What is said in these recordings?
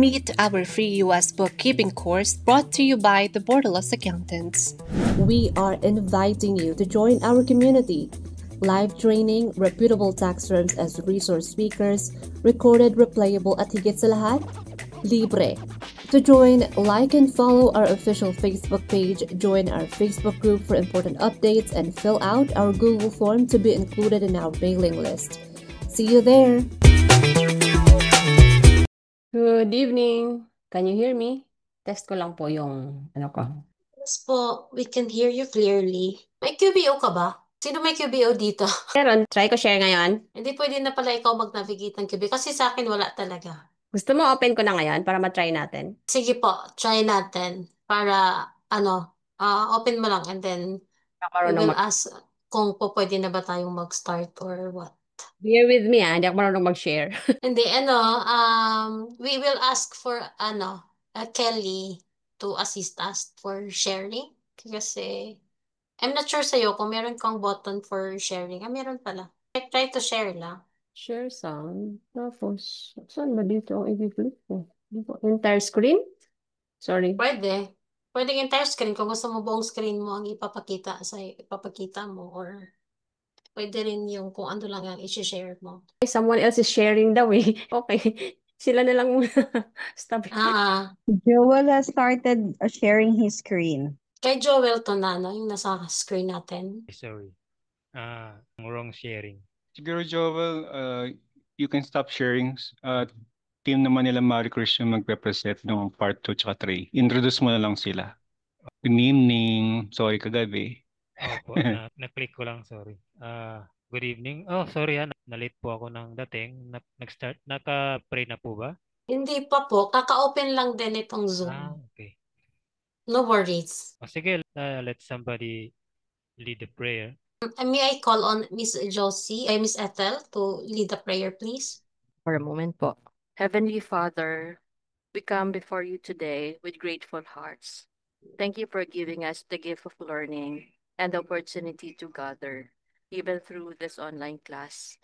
Meet our free US bookkeeping course brought to you by the Borderless Accountants. We are inviting you to join our community. Live training, reputable tax firms as resource speakers, recorded, replayable at higit sa lahat, libre. To join, like and follow our official Facebook page, join our Facebook group for important updates, and fill out our Google form to be included in our mailing list. See you there! Good evening. Can you hear me? Test ko lang po yung ano ko. Yes po, we can hear you clearly. May QBO ka ba? Sino may QBO dito? Meron, try ko share ngayon. Hindi pwede na pala ikaw mag-navigate ng QBO kasi sa akin wala talaga. Gusto mo open ko na ngayon para matry natin? Sige po, try natin para open mo lang and then we will ask kung po pwede na ba tayong mag-start or what. Bear with me hindi ako marunong mag-share. Hindi, we will ask for Kelly to assist us for sharing kasi I'm not sure sa'yo kung meron kang button for sharing. Meron pala. Try to share lang. Share sound. Tapos, saan ba dito ang i-click ko? Dito, entire screen? Sorry. Pwede. Pwede yung entire screen kung gusto mo buong screen mo ang ipapakita mo or pwede rin yung kung ano lang ang i-share mo. Someone else is sharing daw eh. Okay. Sila na lang muna. Stop. Joel has started sharing his screen. Kay Joel to na, no? Yung nasa screen natin. Sorry. Wrong sharing. Siguro, Joel, you can stop sharing. Team naman nila Maricruz yung magre-present ng part 2 tsaka 3. Introduce mo na lang sila. Good evening. Sorry kagabi. Opo, na-click ko lang, sorry. Good evening. Oh, sorry na-late po ako ng dating. Nag-start, naka-pray na po ba? Hindi pa po. Kaka-open lang din itong Zoom. Okay. No worries. Sige, let somebody lead the prayer. May I call on Miss Miss Ethel to lead the prayer, please? For a moment po. Heavenly Father, we come before you today with grateful hearts. Thank you for giving us the gift of learning and the opportunity to gather, even through this online class.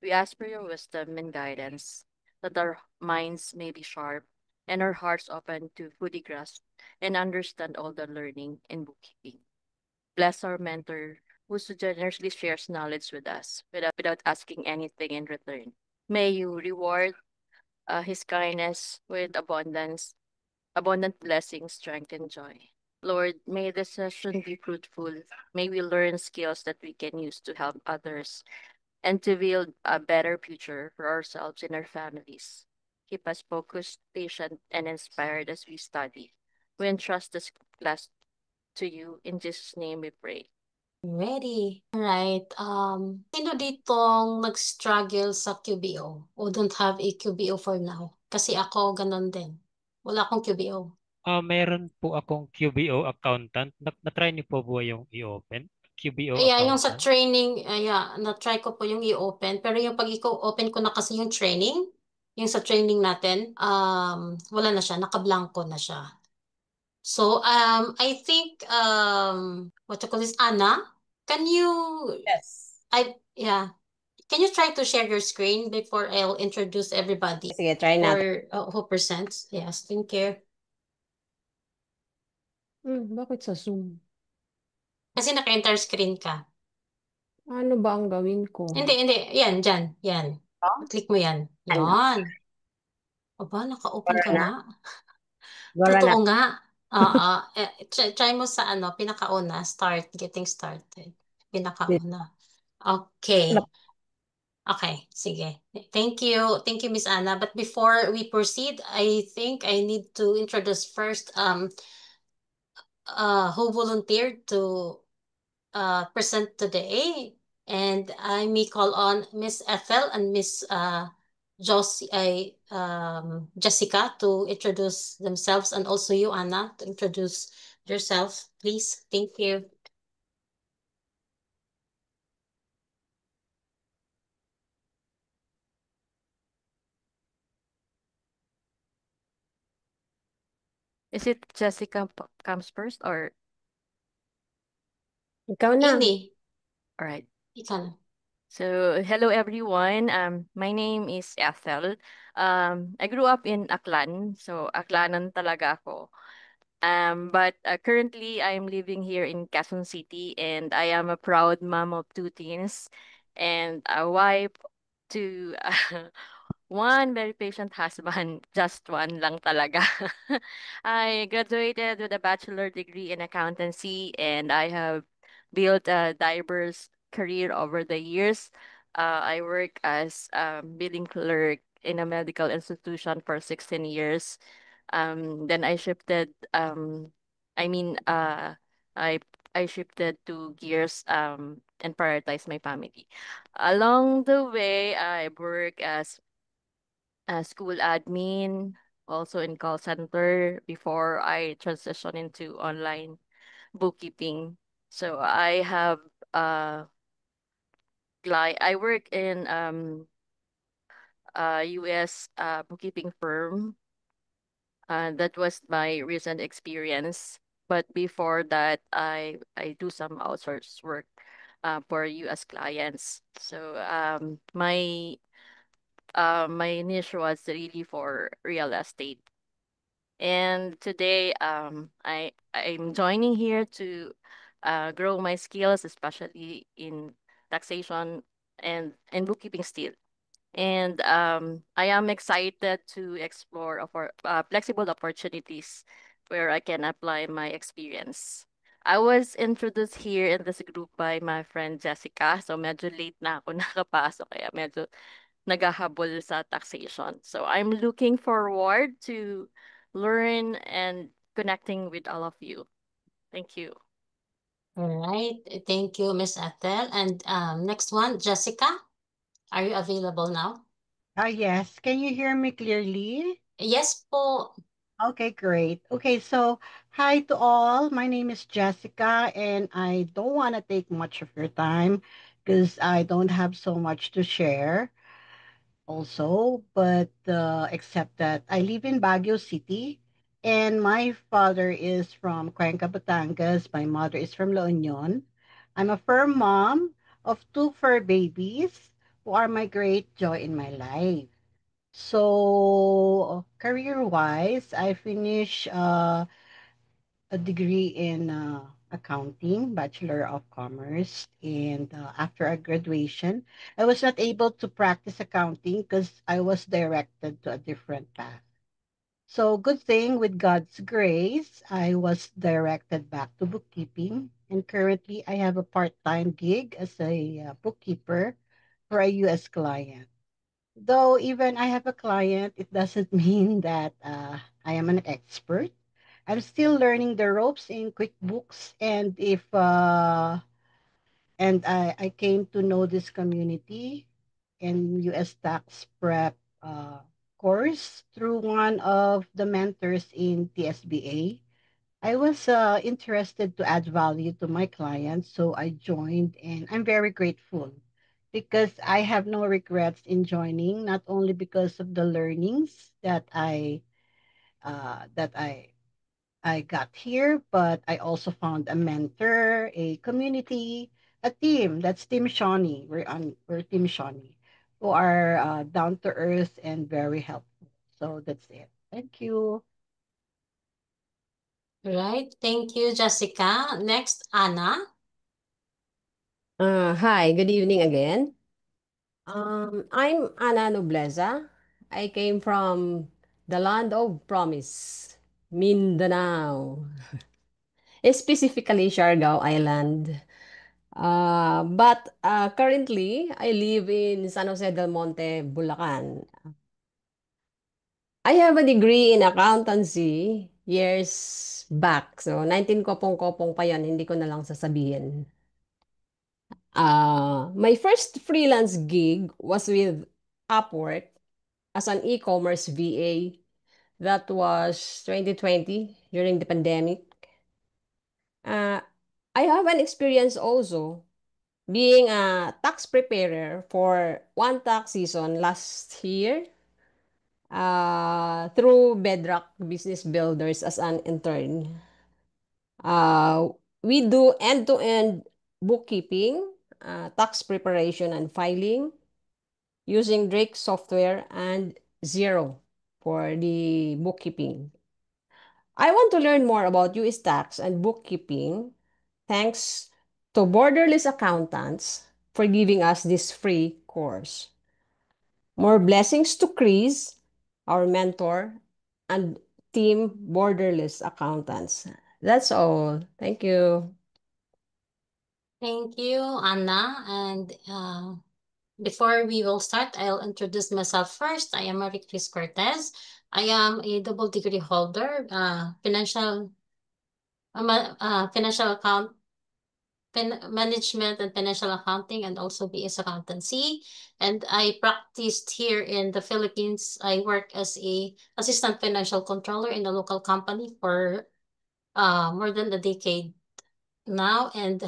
We ask for your wisdom and guidance, that our minds may be sharp and our hearts open to fully grasp and understand all the learning in bookkeeping. Bless our mentor, who so generously shares knowledge with us without asking anything in return. May you reward his kindness with abundant blessings, strength, and joy. Lord, may this session be fruitful. May we learn skills that we can use to help others and to build a better future for ourselves and our families. Keep us focused, patient, and inspired as we study. We entrust this class to you. In Jesus' name we pray. Ready. Alright. Sino ditong nag-struggle sa QBO o don't have a QBO for now? Kasi ako ganun din. Wala akong QBO. Meron po akong QBO accountant. Na-try niyo po ba yung i-open? QBO Yung sa accountant? training, na-try ko po yung i-open. Pero yung pag i-open ko na kasi yung training, yung sa training natin, wala na siya. Naka-blanco na siya. So, I think, what you call this, Anna? Can you? Yes. Can you try to share your screen before I'll introduce everybody? Sige, try natin. Or who presents? Yes, thank you. Bakit sa Zoom? Kasi naka-entire screen ka. Ano ba ang gawin ko? Hindi. Yan, dyan. Yan. Click mo yan. Yan. Aba, naka-open ka nga. Totoo nga. Try mo sa pinakauna. Getting started. Pinakauna. Okay. Okay, sige. Thank you. Thank you, Miss Anna. But before we proceed, I think I need to introduce first who volunteered to present today. And I may call on Miss Ethel and Miss Jessica to introduce themselves, and also you, Anna, to introduce yourself, please. Thank you. Is it Jessica comes first or? Ikaw na. Hindi. All right. Ikaw na. So, hello everyone. My name is Ethel. I grew up in Aklan, so Aklanan talaga ako. But currently I'm living here in Quezon City, and I am a proud mom of two teens and a wife to one very patient husband, just one lang talaga. I graduated with a bachelor degree in accountancy, and I have built a diverse career over the years. I work as a billing clerk in a medical institution for 16 years. Then I shifted, I mean, I I shifted to gears and prioritized my family. Along the way, I work as a school admin, also in call center before I transition into online bookkeeping. So I have I work in a US bookkeeping firm. That was my recent experience. But before that, I do some outsource work for US clients. So my niche was really for real estate. And today, I'm joining here to grow my skills, especially in taxation and bookkeeping still. And I am excited to explore flexible opportunities where I can apply my experience. I was introduced here in this group by my friend Jessica. So medyo late na ako nakapasok, kaya medyo naghahabol sa taxation. So I'm looking forward to learn and connecting with all of you. Thank you. All right. Thank you, Miss Ethel. And next one, Jessica, are you available now? Yes. Can you hear me clearly? Yes po. Okay, great. Okay, so hi to all. My name is Jessica, and I don't want to take much of your time because I don't have so much to share also, but except that I live in Baguio City, and my father is from Cuenca, Batangas. My mother is from La Union. I'm a fur mom of two fur babies who are my great joy in my life. So, career-wise, I finished a degree in accounting, Bachelor of Commerce. And after a graduation, I was not able to practice accounting because I was directed to a different path. So, good thing with God's grace, I was directed back to bookkeeping. And currently, I have a part-time gig as a bookkeeper for a US client. Though even I have a client, it doesn't mean that I am an expert. I'm still learning the ropes in QuickBooks, and if and I came to know this community in US tax prep course through one of the mentors in TSBA. I was interested to add value to my clients, so I joined, and I'm very grateful because I have no regrets in joining, not only because of the learnings that I got here, but I also found a mentor, a community, a team. That's Team Shawnee. We're Team Shawnee, who are down to earth and very helpful. So that's it. Thank you. All right. Thank you, Jessica. Next, Anna. Hi, good evening again. I'm Ana Nobleza. I came from the land of promise, Mindanao, specifically Siargao Island. But currently, I live in San Jose del Monte, Bulacan. I have a degree in accountancy years back. So, 19 kopong-kopong pa yan, hindi ko na lang sasabihin. My first freelance gig was with Upwork as an e-commerce VA. That was 2020 during the pandemic. Uh, I have an experience also being a tax preparer for one tax season last year through Bedrock Business Builders as an intern. Uh, we do end-to-end bookkeeping, tax preparation and filing using Drake software and Xero for the bookkeeping. I want to learn more about US tax and bookkeeping. Thanks to Borderless Accountants for giving us this free course. More blessings to Chris, our mentor, and team Borderless Accountants. That's all. Thank you. Thank you, Anna. And before we will start, I'll introduce myself first. I am Marie Chris Cortez. I am a double degree holder, financial account, management and financial accounting, and also BS accountancy. And I practiced here in the Philippines. I work as a assistant financial controller in a local company for more than a decade now. And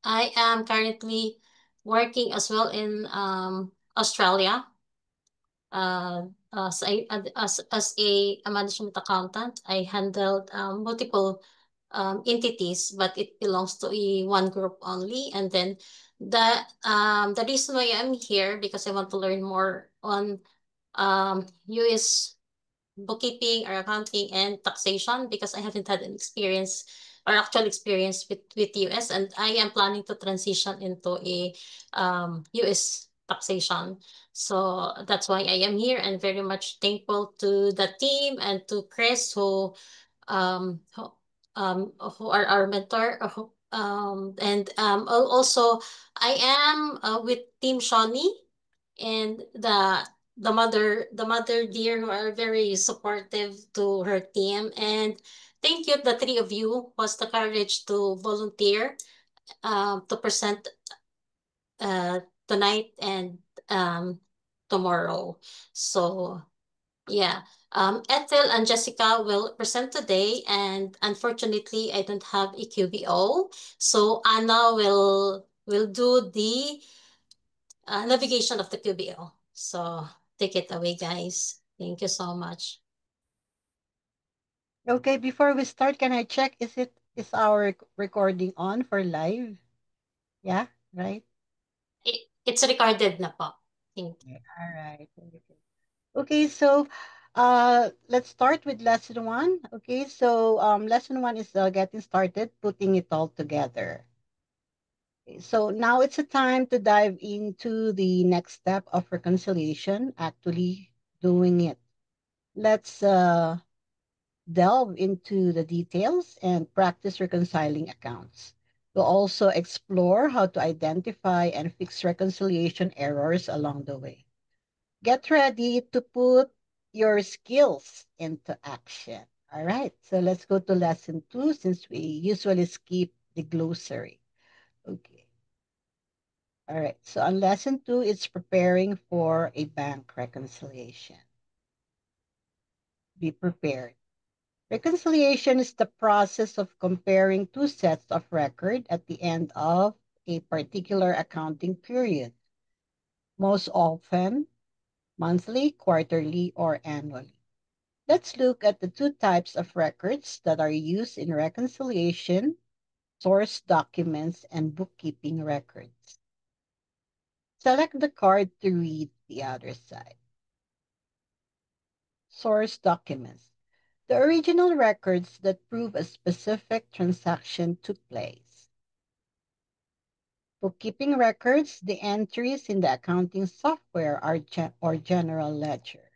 I am currently working as well in Australia as a management accountant. I handled multiple entities, but it belongs to one group only. And then the reason why I'm here because I want to learn more on US bookkeeping or accounting and taxation because I haven't had an experience or actual experience with US, and I am planning to transition into a US taxation. So that's why I am here and very much thankful to the team and to Chris um who, who are our mentor. And also I am with Team Shawnee and the mother dear who are very supportive to her team. And thank you, the three of you was the courage to volunteer to present uh tonight and tomorrow. So yeah. Ethel and Jessica will present today, and unfortunately, I don't have a QBO. So Anna will do the navigation of the QBO. So take it away, guys. Thank you so much. Okay, before we start, can I check is our recording on for live? Yeah, right? It's recorded na po. Thank you. All right. Okay, so let's start with lesson one. Okay, so lesson one is getting started, putting it all together. Okay, so now it's a time to dive into the next step of reconciliation, actually doing it. Let's delve into the details and practice reconciling accounts. We'll also explore how to identify and fix reconciliation errors along the way. Get ready to put your skills into action. All right, so let's go to lesson two since we usually skip the glossary. Okay. All right, so on lesson two, it's preparing for a bank reconciliation. Be prepared. Reconciliation is the process of comparing two sets of record at the end of a particular accounting period, most often monthly, quarterly, or annually. Let's look at the two types of records that are used in reconciliation: source documents and bookkeeping records. Select the card to read the other side. Source documents: the original records that prove a specific transaction took place. Bookkeeping records: the entries in the accounting software or general ledger.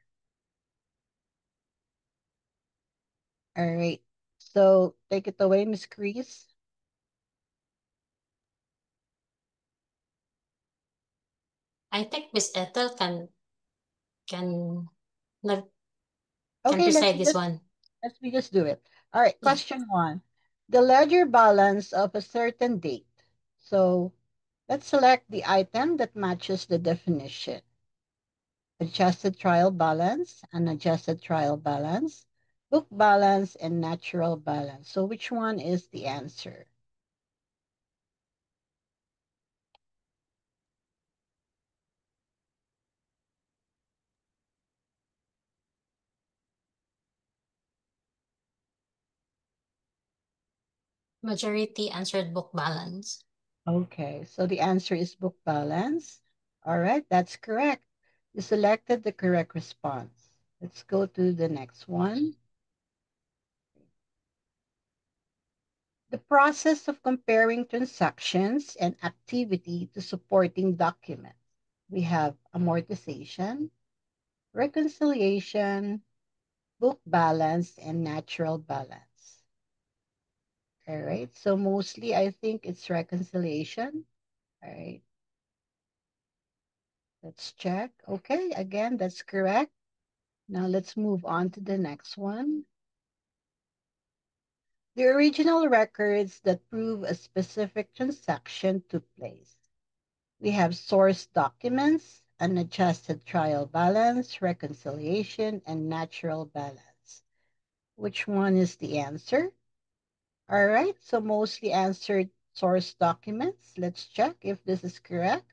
All right, so take it away, Ms. Chris. I think Miss Ethel can not can Okay, preside this one. let's we just do it. All right, Yeah. question one. The ledger balance of a certain date. So let's select the item that matches the definition. Adjusted trial balance, unadjusted trial balance, book balance, and natural balance. So which one is the answer? Majority answered book balance. Okay, so the answer is book balance. All right, that's correct. You selected the correct response. Let's go to the next one. The process of comparing transactions and activity to supporting documents. We have amortization, reconciliation, book balance, and natural balance. All right, so mostly I think it's reconciliation. All right, let's check. Okay, again, that's correct. Now let's move on to the next one. The original records that prove a specific transaction took place. We have source documents, unadjusted trial balance, reconciliation, and natural balance. Which one is the answer? All right, so mostly answered source documents. Let's check if this is correct.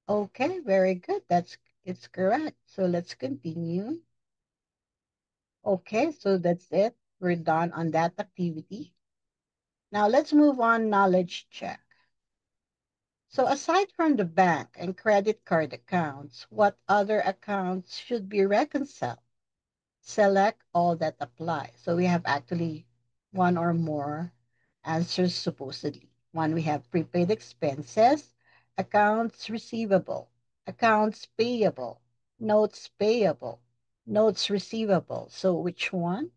Okay, very good. It's correct. So let's continue. Okay, so that's it. We're done on that activity. Now let's move on knowledge check. So aside from the bank and credit card accounts, what other accounts should be reconciled? Select all that apply. So we have actually one or more answers supposedly. One, we have prepaid expenses, accounts receivable, accounts payable, notes payable, notes receivable. So which one?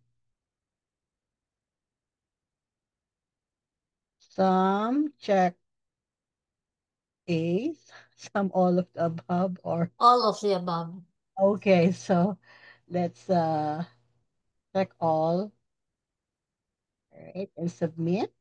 Some check A, some all of the above, or All of the above. okay, so let's check all right and submit.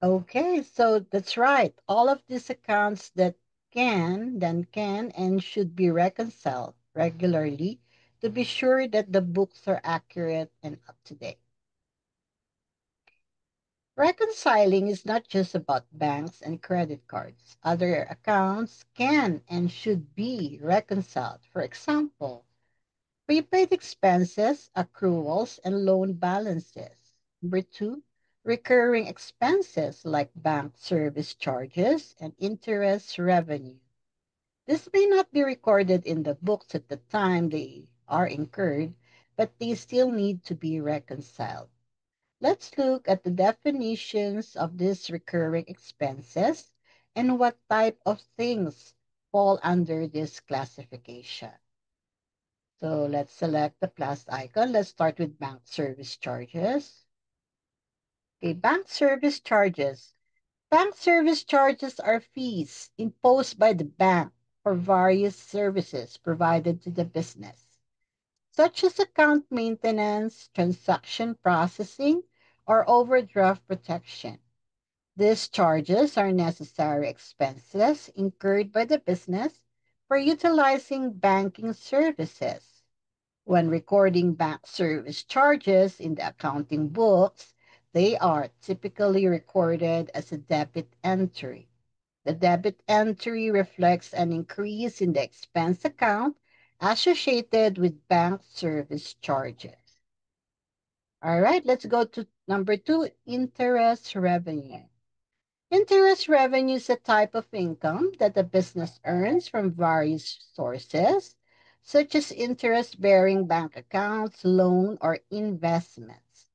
Okay, so that's right. All of these accounts that can and should be reconciled regularly to be sure that the books are accurate and up to date. Reconciling is not just about banks and credit cards. Other accounts can and should be reconciled. For example, prepaid expenses, accruals, and loan balances. Number two, recurring expenses like bank service charges and interest revenue. This may not be recorded in the books at the time they are incurred, but they still need to be reconciled. Let's look at the definitions of these recurring expenses and what type of things fall under this classification. So let's select the plus icon. Let's start with bank service charges. Okay, bank service charges. Bank service charges are fees imposed by the bank for various services provided to the business, such as account maintenance, transaction processing, or overdraft protection. These charges are necessary expenses incurred by the business for utilizing banking services. When recording bank service charges in the accounting books, they are typically recorded as a debit entry. The debit entry reflects an increase in the expense account associated with bank service charges. All right, let's go to number two, interest revenue. Interest revenue is a type of income that a business earns from various sources, such as interest bearing bank accounts, loan, or investments.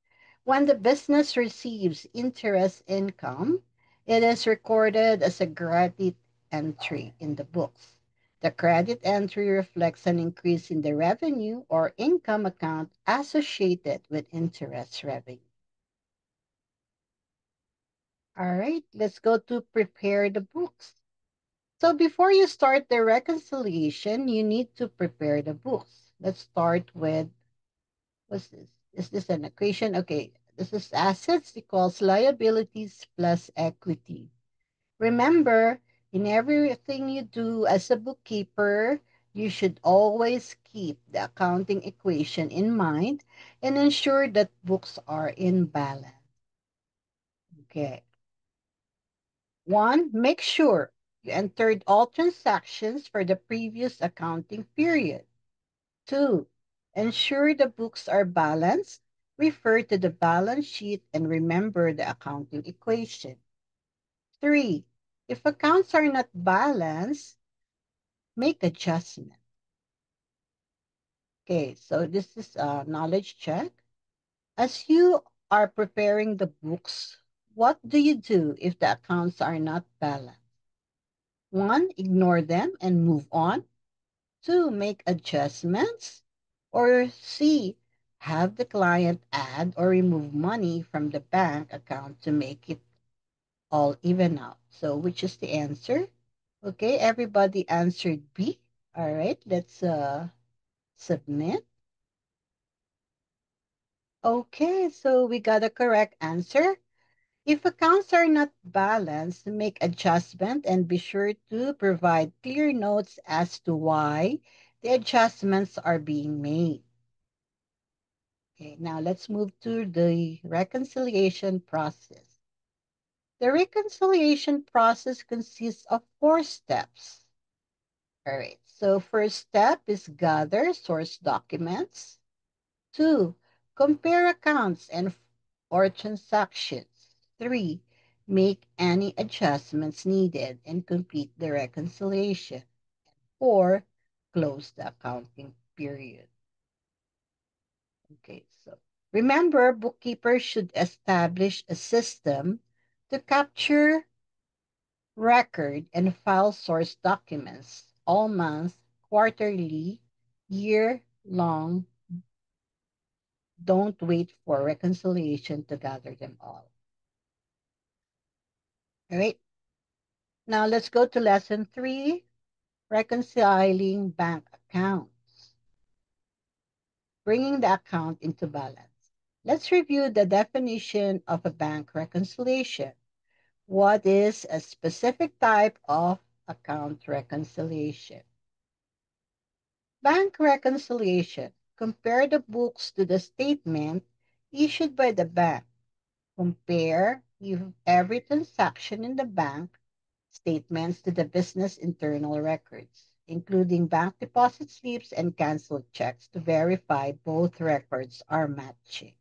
When the business receives interest income, it is recorded as a credit entry in the books. The credit entry reflects an increase in the revenue or income account associated with interest revenue. All right, let's go to prepare the books. So before you start the reconciliation, you need to prepare the books. Let's start with, what's this? Is this an equation? Okay, this is assets equals liabilities plus equity. Remember, in everything you do as a bookkeeper, you should always keep the accounting equation in mind and ensure that books are in balance. Okay. One, make sure you entered all transactions for the previous accounting period. Two, ensure the books are balanced refer to the balance sheet and remember the accounting equation. 3, if accounts are not balanced, make adjustment. Okay, so this is a knowledge check. As you are preparing the books, what do you do if the accounts are not balanced? 1, ignore them and move on. 2, make adjustments. Or C, have the client add or remove money from the bank account to make it all even out. So which is the answer? Okay, everybody answered B. All right, let's submit. Okay, so we got a correct answer. If accounts are not balanced, make adjustment and be sure to provide clear notes as to why the adjustments are being made. Okay, now let's move to the reconciliation process. The reconciliation process consists of 4 steps. All right, so first step is gather source documents. 2, compare accounts and or transactions. 3, make any adjustments needed and complete the reconciliation. 4, close the accounting period. Okay, so remember, bookkeepers should establish a system to capture, record, and file source documents all months, quarterly, year long. Don't wait for reconciliation to gather them all. All right. Now let's go to lesson 3, reconciling bank accounts, bringing the account into balance. Let's review the definition of a bank reconciliation. What is a specific type of account reconciliation? Bank reconciliation. Compare the books to the statement issued by the bank. Compare every transaction in the bank statements to the business internal records, including bank deposit slips and canceled checks to verify both records are matching.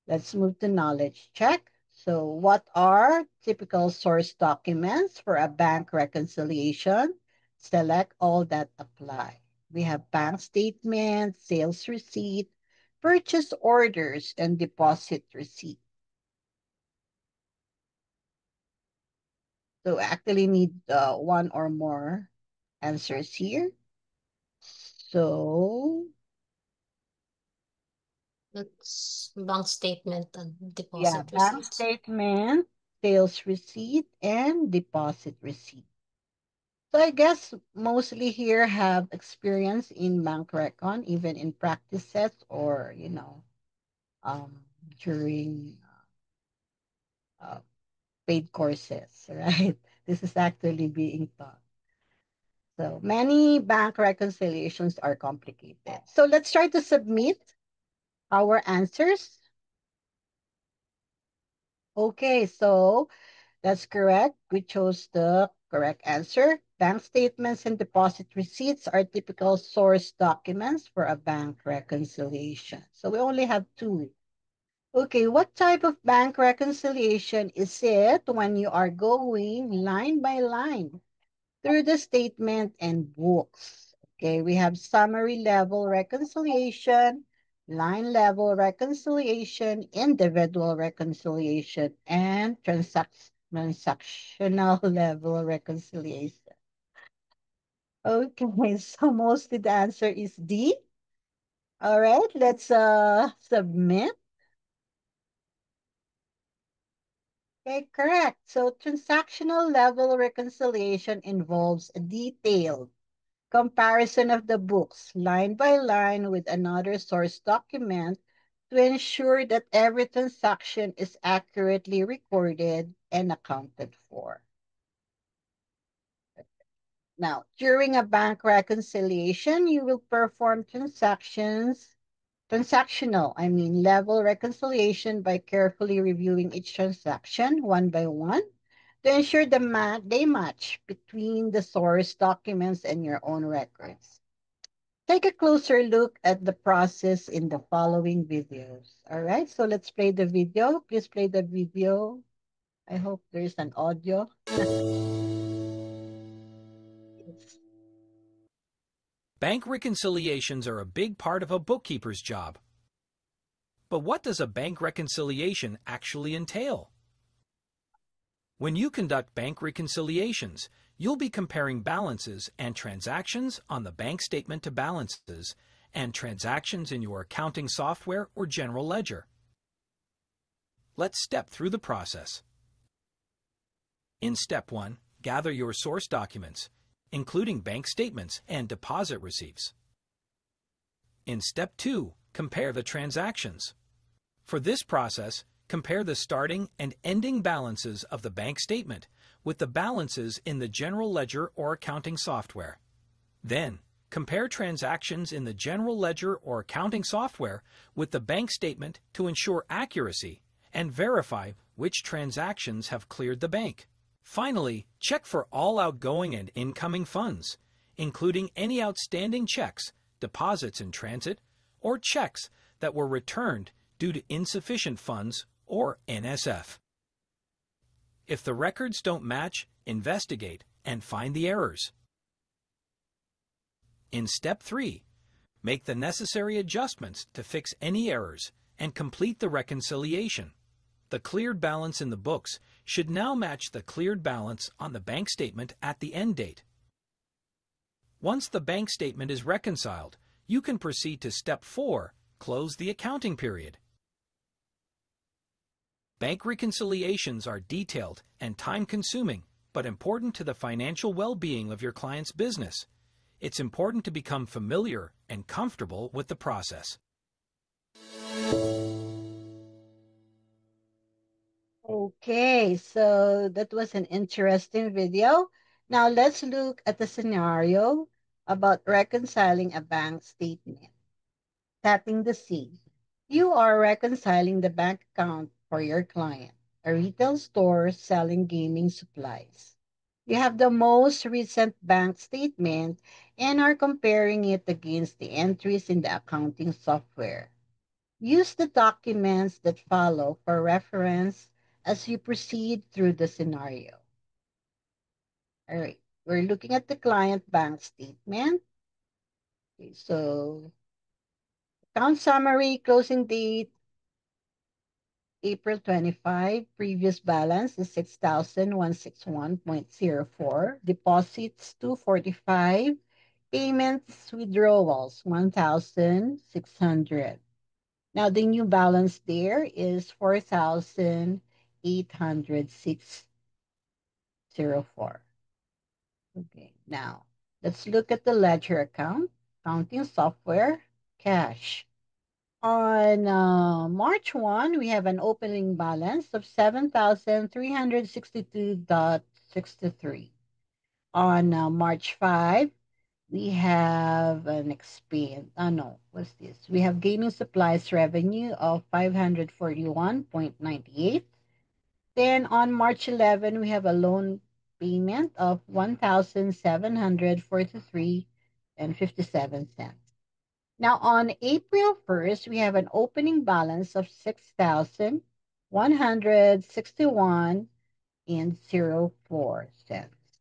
Let's move to knowledge check. So what are typical source documents for a bank reconciliation? Select all that apply. We have bank statement, sales receipt, purchase orders, and deposit receipt. So actually need one or more answers here. So That's bank statement and yeah, deposit bank receipts. statement, sales receipt, and deposit receipt. So I guess mostly here have experience in bank recon, even in practices or, um, during uh, paid courses, right? This is actually being taught. So many bank reconciliations are complicated. So let's try to submit our answers. Okay, so that's correct. We chose the correct answer. Bank statements and deposit receipts are typical source documents for a bank reconciliation. So we only have 2. Okay, what type of bank reconciliation is it when you are going line by line through the statement and books? Okay, we have summary level reconciliation, line level reconciliation, individual reconciliation, and transactional level reconciliation. Okay, so mostly the answer is D. All right, let's submit. Okay, correct. So transactional level reconciliation involves a detailed comparison of the books line by line with another source document to ensure that every transaction is accurately recorded and accounted for. Now, during a bank reconciliation, you will perform level reconciliation by carefully reviewing each transaction one by one to ensure they match between the source documents and your own records. take a closer look at the process in the following videos. All right, so let's play the video. Please play the video. I hope there's an audio. Bank reconciliations are a big part of a bookkeeper's job. But what does a bank reconciliation actually entail? When you conduct bank reconciliations, you'll be comparing balances and transactions on the bank statement to balances and transactions in your accounting software or general ledger. Let's step through the process. In Step 1, gather your source documents, including bank statements and deposit receipts. In Step 2, compare the transactions. For this process, compare the starting and ending balances of the bank statement with the balances in the general ledger or accounting software. Then, compare transactions in the general ledger or accounting software with the bank statement to ensure accuracy and verify which transactions have cleared the bank. Finally, check for all outgoing and incoming funds, including any outstanding checks, deposits in transit, or checks that were returned due to insufficient funds or NSF. If the records don't match, investigate and find the errors. In Step 3, make the necessary adjustments to fix any errors and complete the reconciliation. The cleared balance in the books should now match the cleared balance on the bank statement at the end date. Once the bank statement is reconciled, you can proceed to Step 4, close the accounting period. Bank reconciliations are detailed and time-consuming, but important to the financial well-being of your client's business. It's important to become familiar and comfortable with the process. Okay, so that was an interesting video. Now let's look at the scenario about reconciling a bank statement. Setting the scene. You are reconciling the bank account for your client, a retail store selling gaming supplies. You have the most recent bank statement and are comparing it against the entries in the accounting software. Use the documents that follow for reference as you proceed through the scenario. All right, we're looking at the client bank statement. Okay, so account summary, closing date, April 25, previous balance is 6,161.04. Deposits 245. Payments, withdrawals 1,600. Now the new balance there is 4,806.04. Okay, now let's look at the ledger account, accounting software, cash. On March 1, we have an opening balance of 7,362.63. On March 5, we have an what's this? We have gaming supplies revenue of 541.98. Then on March 11, we have a loan payment of 1,743 and 57 cents. Now, on April 1st, we have an opening balance of 6,161 and 04 cents.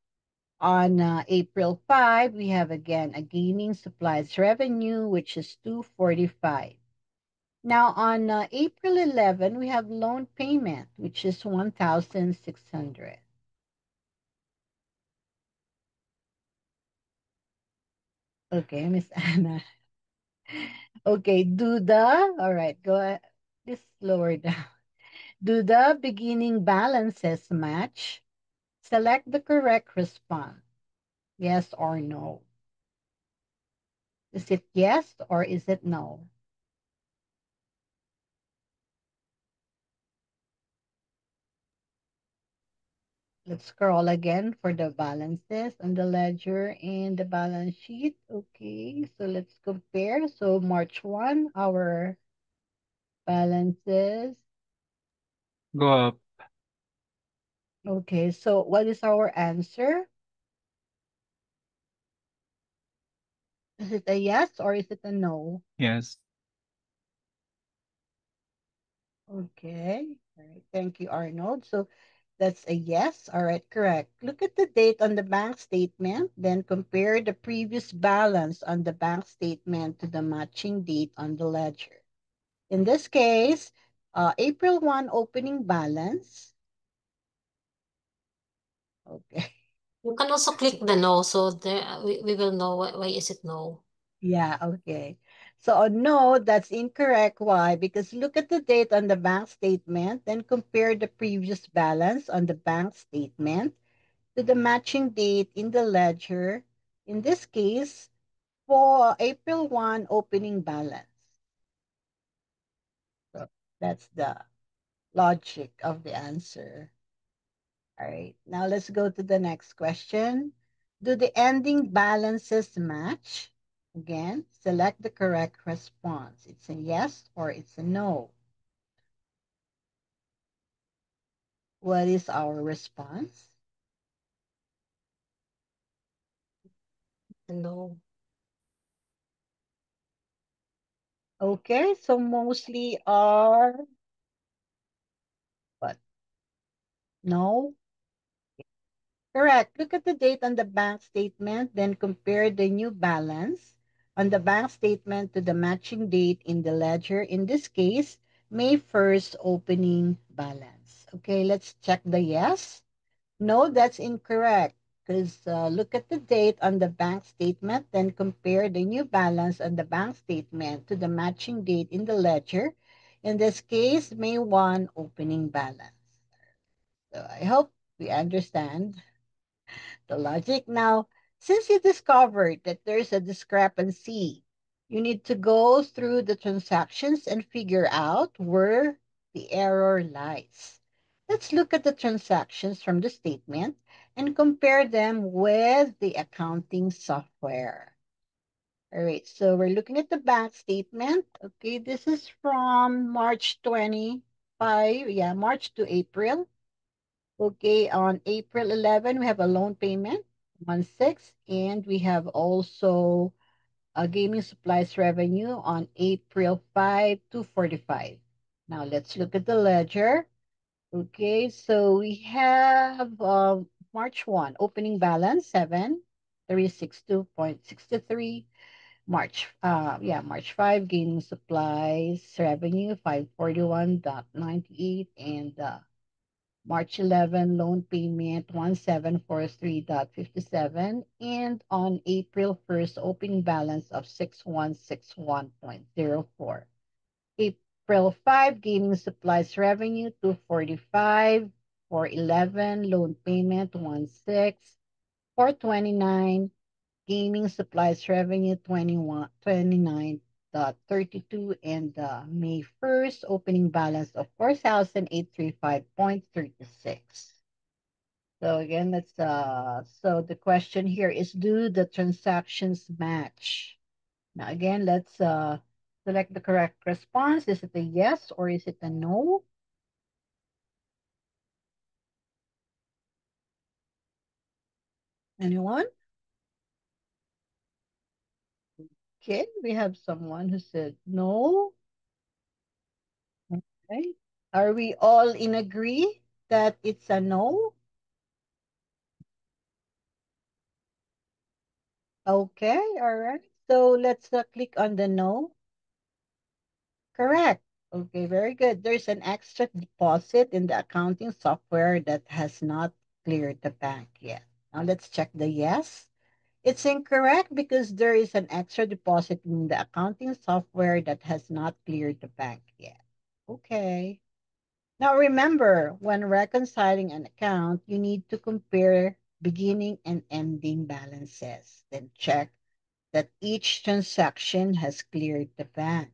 On April 5, we have again a gaming supplies revenue, which is 245. Now, on April 11, we have loan payment, which is 1,600. Okay, Miss Anna. Okay, all right, go ahead. Just lower down. Do the beginning balances match? Select the correct response. Yes or no. Is it yes or is it no? Let's scroll again for the balances on the ledger and the balance sheet. Okay, so let's compare. So March 1, our balances. Go up. Okay, so what is our answer? Is it a yes or is it a no? Yes. Okay. All right. Thank you, Arnold. So that's a yes. All right, correct. Look at the date on the bank statement, then compare the previous balance on the bank statement to the matching date on the ledger. In this case, April 1 opening balance. Okay. You can also click the no, so there we will know why is it no. Yeah, okay. So no, that's incorrect. Why? Because look at the date on the bank statement, then compare the previous balance on the bank statement to the matching date in the ledger. In this case, for April 1 opening balance. So that's the logic of the answer. All right, now let's go to the next question. Do the ending balances match? Again, select the correct response. It's a yes or it's a no. What is our response? No. Okay, so mostly are what? No? Correct. Look at the date on the bank statement, then compare the new balance on the bank statement to the matching date in the ledger. In this case, May 1st opening balance. Okay, let's check the yes. No, that's incorrect because look at the date on the bank statement, then compare the new balance on the bank statement to the matching date in the ledger. In this case, May 1 opening balance. So I hope we understand the logic. Now, since you discovered that there's a discrepancy, you need to go through the transactions and figure out where the error lies. Let's look at the transactions from the statement and compare them with the accounting software. All right, so we're looking at the bank statement. Okay, this is from March 25, yeah, March to April. Okay, on April 11, we have a loan payment, 1.6, and we have also a gaming supplies revenue on April 5, 245. Now let's look at the ledger. Okay, so we have March 1, opening balance 7,362.63. March 5, gaming supplies revenue 541.98, and March 11, loan payment 1743.57, and on April 1st, opening balance of 6161.04. April 5, gaming supplies revenue 245, for 11, loan payment 16, for 29, gaming supplies revenue 29.32, and May 1st opening balance of 4,835.36. So again, that's so the question here is, do the transactions match? Now again, let's select the correct response. Is it a yes or is it a no? Anyone? Okay, we have someone who said no. Okay. Are we all in agree that it's a no? Okay, all right. So let's click on the no. Correct. Okay, very good. There's an extra deposit in the accounting software that has not cleared the bank yet. Now let's check the yes. It's incorrect because there is an extra deposit in the accounting software that has not cleared the bank yet. Okay. Now remember, when reconciling an account, you need to compare beginning and ending balances. Then check that each transaction has cleared the bank.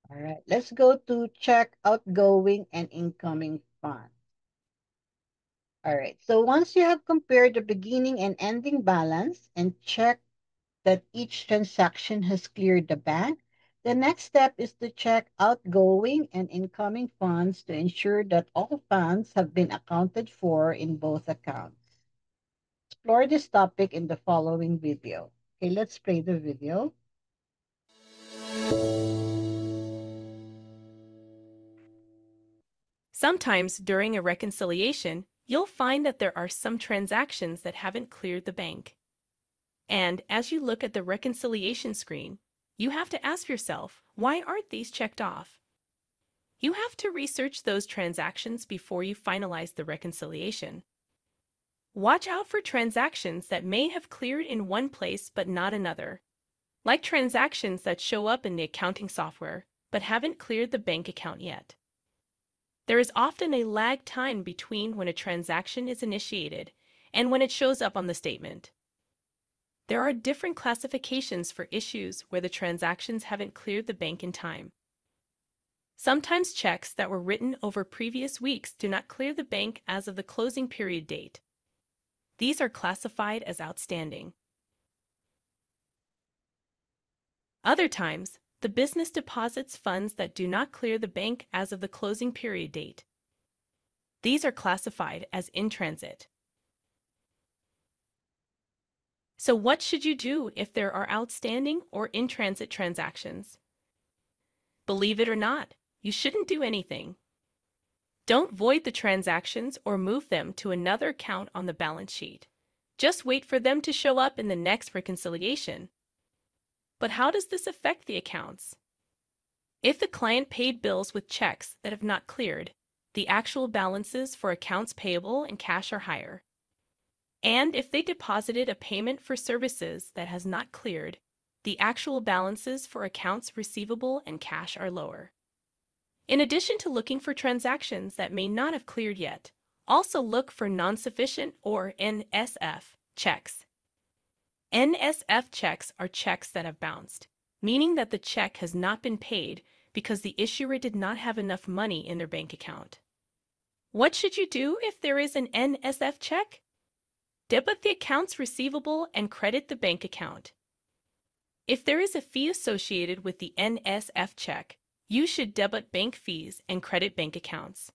All right, let's go to check outgoing and incoming funds. All right, so once you have compared the beginning and ending balance and check that each transaction has cleared the bank, the next step is to check outgoing and incoming funds to ensure that all funds have been accounted for in both accounts. explore this topic in the following video. Okay, let's play the video. Sometimes during a reconciliation, you'll find that there are some transactions that haven't cleared the bank. And as you look at the reconciliation screen, you have to ask yourself, why aren't these checked off? You have to research those transactions before you finalize the reconciliation. Watch out for transactions that may have cleared in one place but not another, like transactions that show up in the accounting software but haven't cleared the bank account yet. There is often a lag time between when a transaction is initiated and when it shows up on the statement. There are different classifications for issues where the transactions haven't cleared the bank in time. Sometimes checks that were written over previous weeks do not clear the bank as of the closing period date. These are classified as outstanding. Other times, the business deposits funds that do not clear the bank as of the closing period date. These are classified as in transit. So what should you do if there are outstanding or in-transit transactions? Believe it or not, you shouldn't do anything. Don't void the transactions or move them to another account on the balance sheet. Just wait for them to show up in the next reconciliation. But how does this affect the accounts? If the client paid bills with checks that have not cleared, the actual balances for accounts payable and cash are higher. And if they deposited a payment for services that has not cleared, the actual balances for accounts receivable and cash are lower. In addition to looking for transactions that may not have cleared yet, also look for non-sufficient or NSF checks. NSF checks are checks that have bounced, meaning that the check has not been paid because the issuer did not have enough money in their bank account. What should you do if there is an NSF check? Debit the accounts receivable and credit the bank account. If there is a fee associated with the NSF check, you should debit bank fees and credit bank accounts.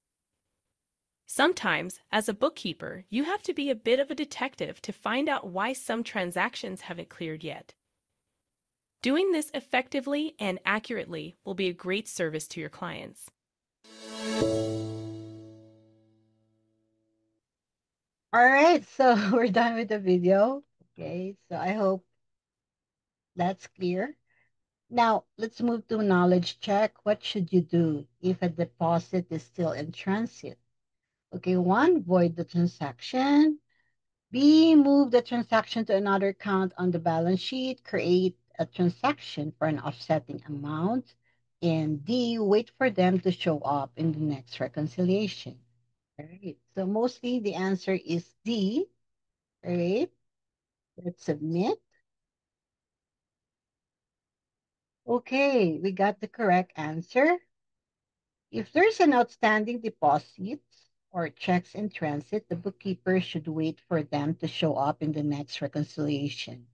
Sometimes, as a bookkeeper, you have to be a bit of a detective to find out why some transactions haven't cleared yet. Doing this effectively and accurately will be a great service to your clients. All right, so we're done with the video. Okay, so I hope that's clear. Now, let's move to knowledge check. What should you do if a deposit is still in transit? Okay, 1, void the transaction. B, move the transaction to another account on the balance sheet. Create a transaction for an offsetting amount. And D, wait for them to show up in the next reconciliation. All right, so mostly the answer is D. All right, let's submit. Okay, we got the correct answer. If there's an outstanding deposit or checks in transit, the bookkeeper should wait for them to show up in the next reconciliation.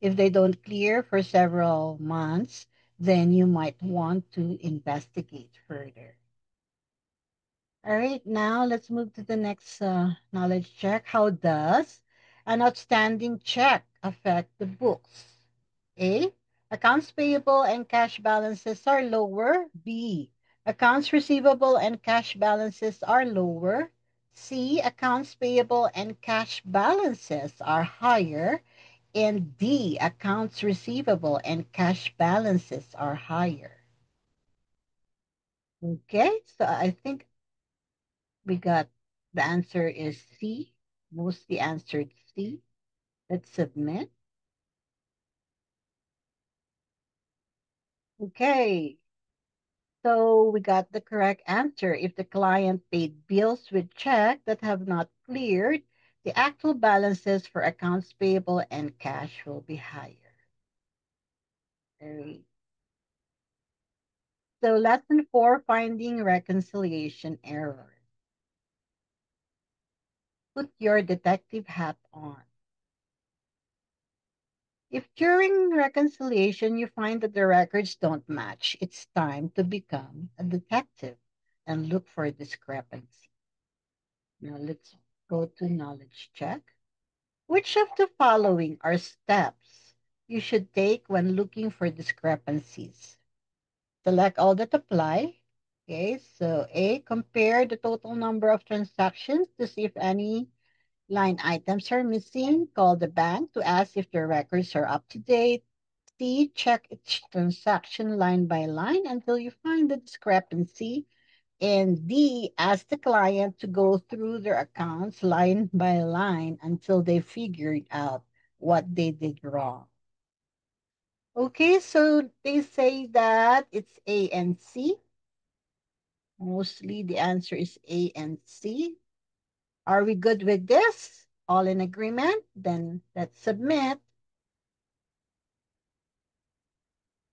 If they don't clear for several months, then you might want to investigate further. All right, now let's move to the next knowledge check. How does an outstanding check affect the books? A, accounts payable and cash balances are lower. B, accounts receivable and cash balances are lower. C, accounts payable and cash balances are higher. And D, accounts receivable and cash balances are higher. Okay, so I think we got the answer is C. Mostly answered C. Let's submit. Okay, so we got the correct answer. If the client paid bills with check that have not cleared, the actual balances for accounts payable and cash will be higher. Right. So lesson 4, finding reconciliation errors. Put your detective hat on. If during reconciliation you find that the records don't match, it's time to become a detective and look for discrepancy. Now let's go to knowledge check. Which of the following are steps you should take when looking for discrepancies? Select all that apply. Okay, so A, compare the total number of transactions to see if any line items are missing. Call the bank to ask if their records are up to date. C, check each transaction line by line until you find the discrepancy. And D, ask the client to go through their accounts line by line until they figured out what they did wrong. Okay, so they say that it's A and C. Mostly the answer is A and C. Are we good with this? All in agreement? Then let's submit.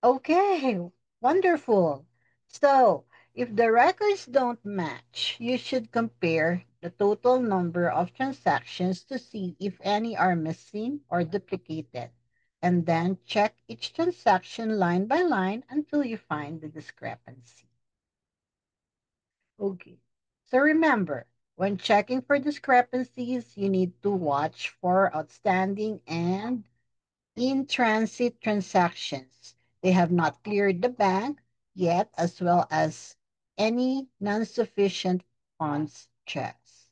Okay, wonderful. So, if the records don't match, you should compare the total number of transactions to see if any are missing or duplicated, and then check each transaction line by line until you find the discrepancy. Okay, so remember, when checking for discrepancies, you need to watch for outstanding and in-transit transactions. They have not cleared the bank yet, as well as any non-sufficient funds checks.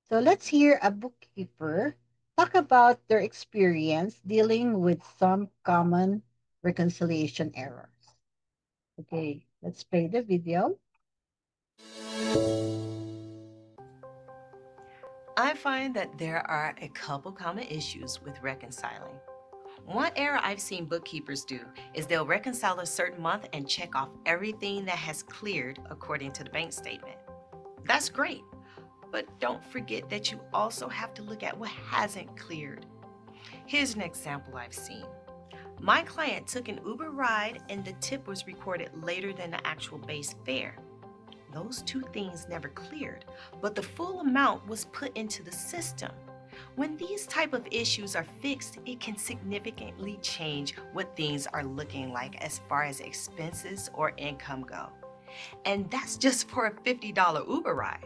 So let's hear a bookkeeper talk about their experience dealing with some common reconciliation errors. Okay, let's play the video. I find that there are a couple common issues with reconciling. One error I've seen bookkeepers do is they'll reconcile a certain month and check off everything that has cleared according to the bank statement. That's great, but don't forget that you also have to look at what hasn't cleared. Here's an example I've seen. My client took an Uber ride and the tip was recorded later than the actual base fare. Those two things never cleared, but the full amount was put into the system. When these type of issues are fixed, it can significantly change what things are looking like as far as expenses or income go. And that's just for a $50 Uber ride.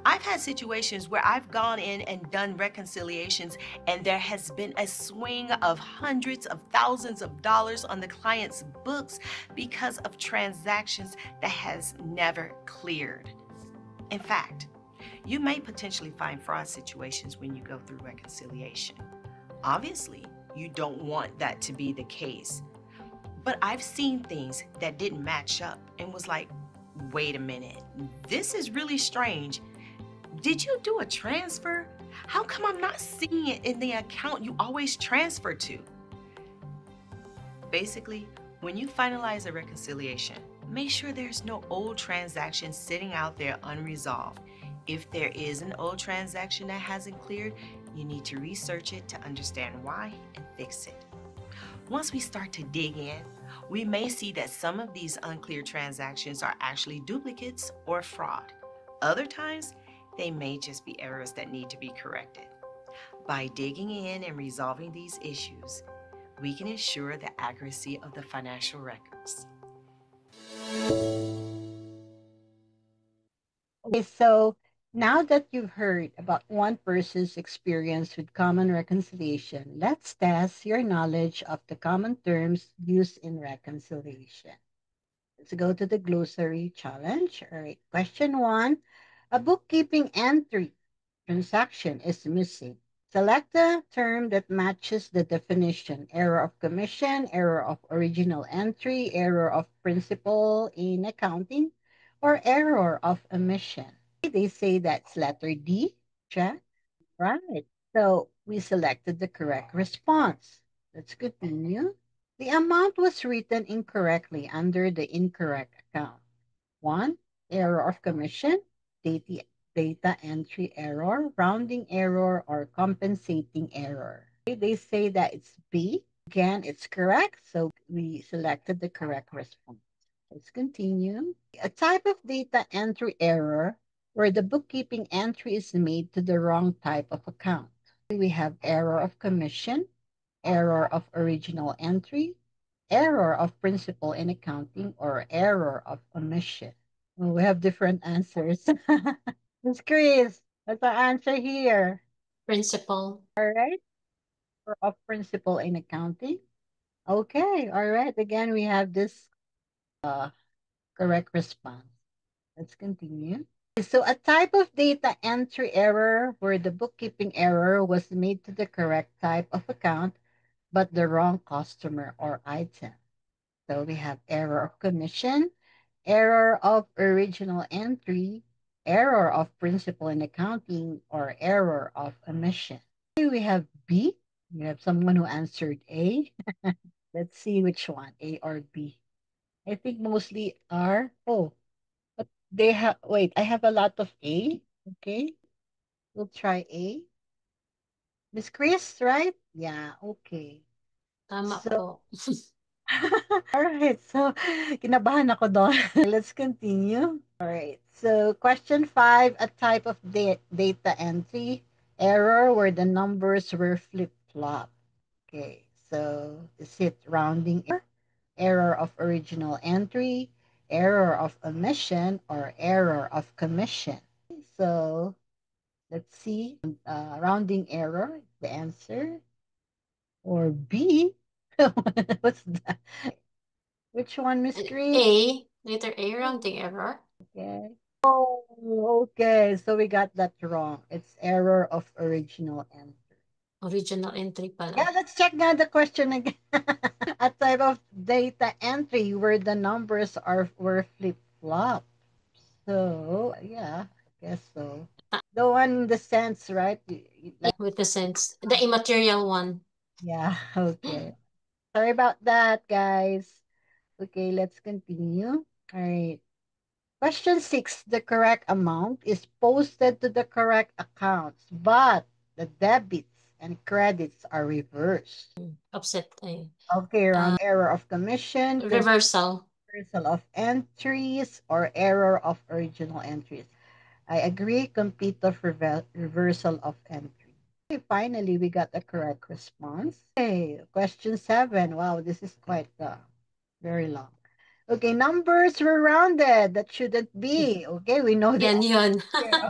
I've had situations where I've gone in and done reconciliations and there has been a swing of hundreds of thousands of dollars on the client's books because of transactions that has never cleared. In fact, you may potentially find fraud situations when you go through reconciliation. Obviously, you don't want that to be the case. But I've seen things that didn't match up and was like, wait a minute, this is really strange. Did you do a transfer? How come I'm not seeing it in the account you always transfer to? Basically, when you finalize a reconciliation, make sure there's no old transaction sitting out there unresolved. If there is an old transaction that hasn't cleared, you need to research it to understand why and fix it. Once we start to dig in, we may see that some of these unclear transactions are actually duplicates or fraud. Other times, they may just be errors that need to be corrected. By digging in and resolving these issues, we can ensure the accuracy of the financial records. Okay, so now that you've heard about one person's experience with common reconciliation, let's test your knowledge of the common terms used in reconciliation. Let's go to the glossary challenge. All right, question 1. A bookkeeping entry transaction is missing. Select the term that matches the definition. Error of commission, error of original entry, error of principal in accounting, or error of omission. They say that's letter D. Check. Right. So we selected the correct response. Let's continue. The amount was written incorrectly under the incorrect account. 1. Error of commission, data entry error, rounding error, or compensating error. They say that it's B. Again, it's correct, so we selected the correct response. Let's continue. A type of data entry error where the bookkeeping entry is made to the wrong type of account. We have error of commission, error of original entry, error of principal in accounting, or error of omission. Well, we have different answers. Miss Chris, what's our answer here? Principal. All right. Error of principle in accounting. Okay, all right. Again, we have this correct response. Let's continue. So a type of data entry error where the bookkeeping error was made to the correct type of account, but the wrong customer or item. So we have error of commission, error of original entry, error of principal in accounting, or error of omission. We have B. We have someone who answered A. Let's see which one, A or B. I think mostly R. Oh, but they have, wait, I have a lot of A. Okay, we'll try A. Miss Chris, right? Yeah, okay. Tama So, po. all right. So, kinabahan ako doon. Let's continue. All right. So, question 5, a type of data entry error where the numbers were flip-flop. Okay. So, is it rounding error of original entry, error of omission, or error of commission? So, let's see. Rounding error, the answer. Or B. What's that? Which one, Miss Chris? A, letter A, rounding error. Okay. Oh, okay. So we got that wrong. It's error of original entry. Original entry pala. Yeah, let's check now the question again. A type of data entry where the numbers were flip-flop. So, yeah, I guess so. The one in the sense, right? With the sense, the immaterial one. Yeah, okay. Sorry about that, guys. Okay, let's continue. All right. Question 6, the correct amount is posted to the correct accounts, but the debits and credits are reversed. Offset. Okay, around error of commission, Reversal. reversal of entries, or error of original entries. I agree, complete of reversal of entry. Okay, finally, we got the correct response. Okay, question 7. Wow, this is quite very long. Okay, numbers were rounded. That shouldn't be. Okay, we know the Yan yun.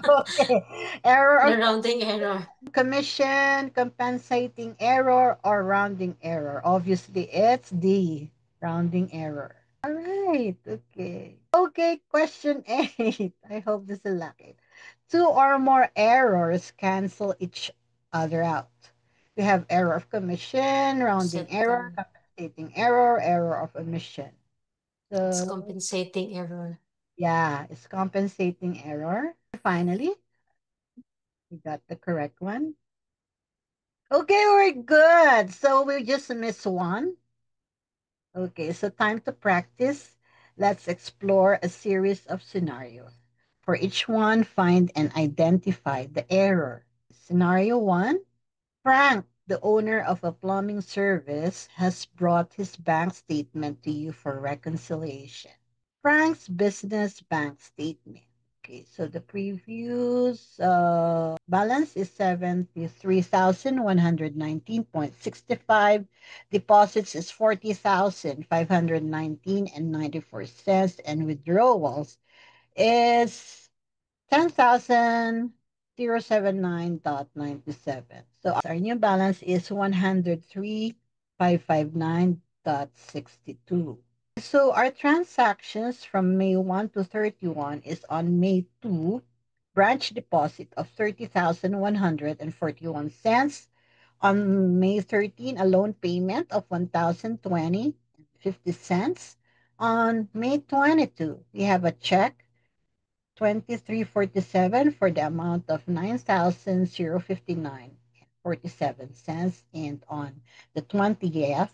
Okay. Error The of rounding error. commission, compensating error, or rounding error. Obviously, it's the rounding error. All right. Okay. Okay, question 8. I hope this is lucky. Two or more errors cancel each other out. We have error of commission, rounding error, compensating error, error of omission. It's So, compensating error. yeah, it's compensating error. Finally, we got the correct one. Okay, we're good. So we just missed one. Okay, so time to practice. Let's explore a series of scenarios. For each one, find and identify the error. Scenario 1, Frank, the owner of a plumbing service, has brought his bank statement to you for reconciliation. Frank's business bank statement. Okay, so the previous balance is 73,119.65. Deposits is 40,519 and 94 cents, and withdrawals is 10,079.97. So our new balance is 103,559.62. So our transactions from May 1 to 31 is on May 2, branch deposit of 30,141 cents. On May 13, a loan payment of 1,020.50 cents. On May 22, we have a check 2347 for the amount of 9,059.47 cents. And on the 20th,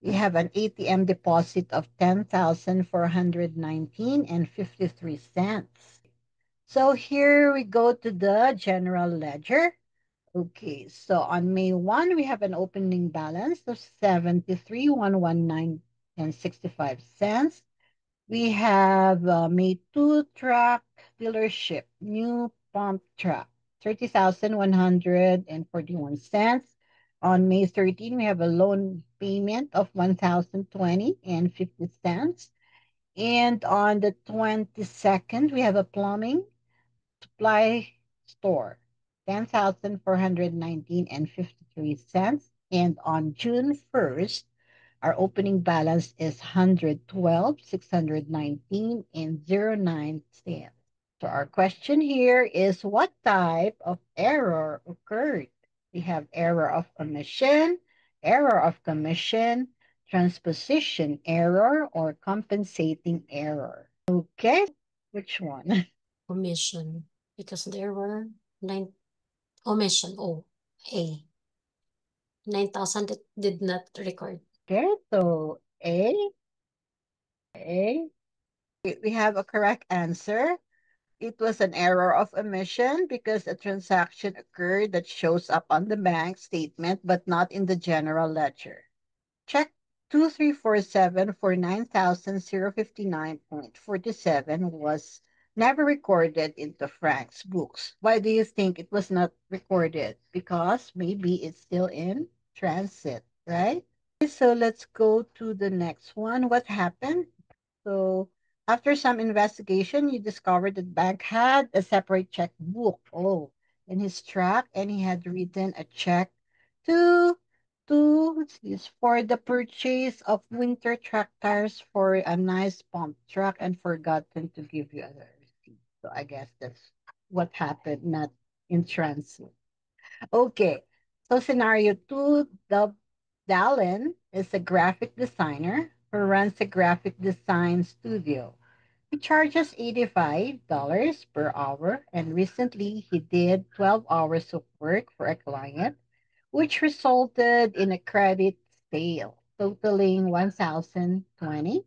we have an ATM deposit of 10,419 and 53 cents. So here we go to the general ledger. Okay, so on May 1, we have an opening balance of 73,119 and 65 cents. We have May 2 truck dealership, new pump truck, 30,141 cents. On May 13, we have a loan payment of 1,020 and 50 cents. And on the 22nd, we have a plumbing supply store, 10,419 and 53 cents. And on June 1st, our opening balance is 112, 619, and 09 cents. So our question here is what type of error occurred? We have error of omission, error of commission, transposition error, or compensating error. Okay, which one? Omission. Because there were 9 omission. Oh, A. 9,000 that did not record. Okay, so A. We have a correct answer. It was an error of omission because a transaction occurred that shows up on the bank statement but not in the general ledger. Check 2347 for 9,059.47 was never recorded into Frank's books. Why do you think it was not recorded? Because maybe it's still in transit, right? So let's go to the next one. What happened? So after some investigation, you discovered that bank had a separate checkbook. Oh, in his track, and he had written a check to what's this for the purchase of winter track tires for a nice pump truck and forgotten to give you a receipt. So I guess that's what happened, not in transit. Okay, so scenario two, the Dallin is a graphic designer who runs a graphic design studio. He charges $85 per hour, and recently he did 12 hours of work for a client, which resulted in a credit sale totaling 1,020.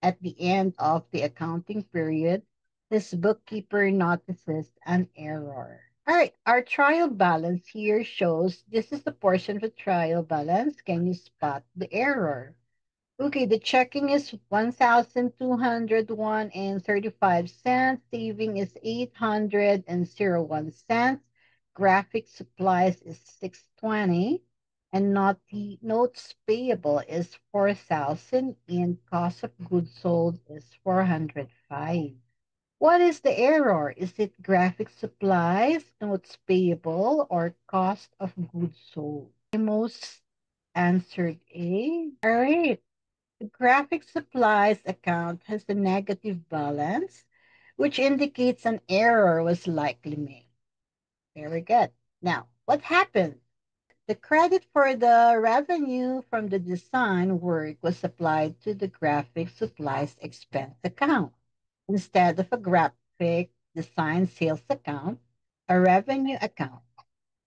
At the end of the accounting period, his bookkeeper notices an error. All right, our trial balance here shows this is the portion of the trial balance. Can you spot the error? Okay, the checking is 1,201 and 35 cents. Saving is 800 and 01 cents. Graphic supplies is 620. And notes payable is 4,000 and cost of goods sold is 405. What is the error? Is it graphic supplies, notes payable, or cost of goods sold? Most answered A. All right. The graphic supplies account has a negative balance, which indicates an error was likely made. Very good. Now, what happened? The credit for the revenue from the design work was applied to the graphic supplies expense account. Instead of a graphic design sales account, a revenue account,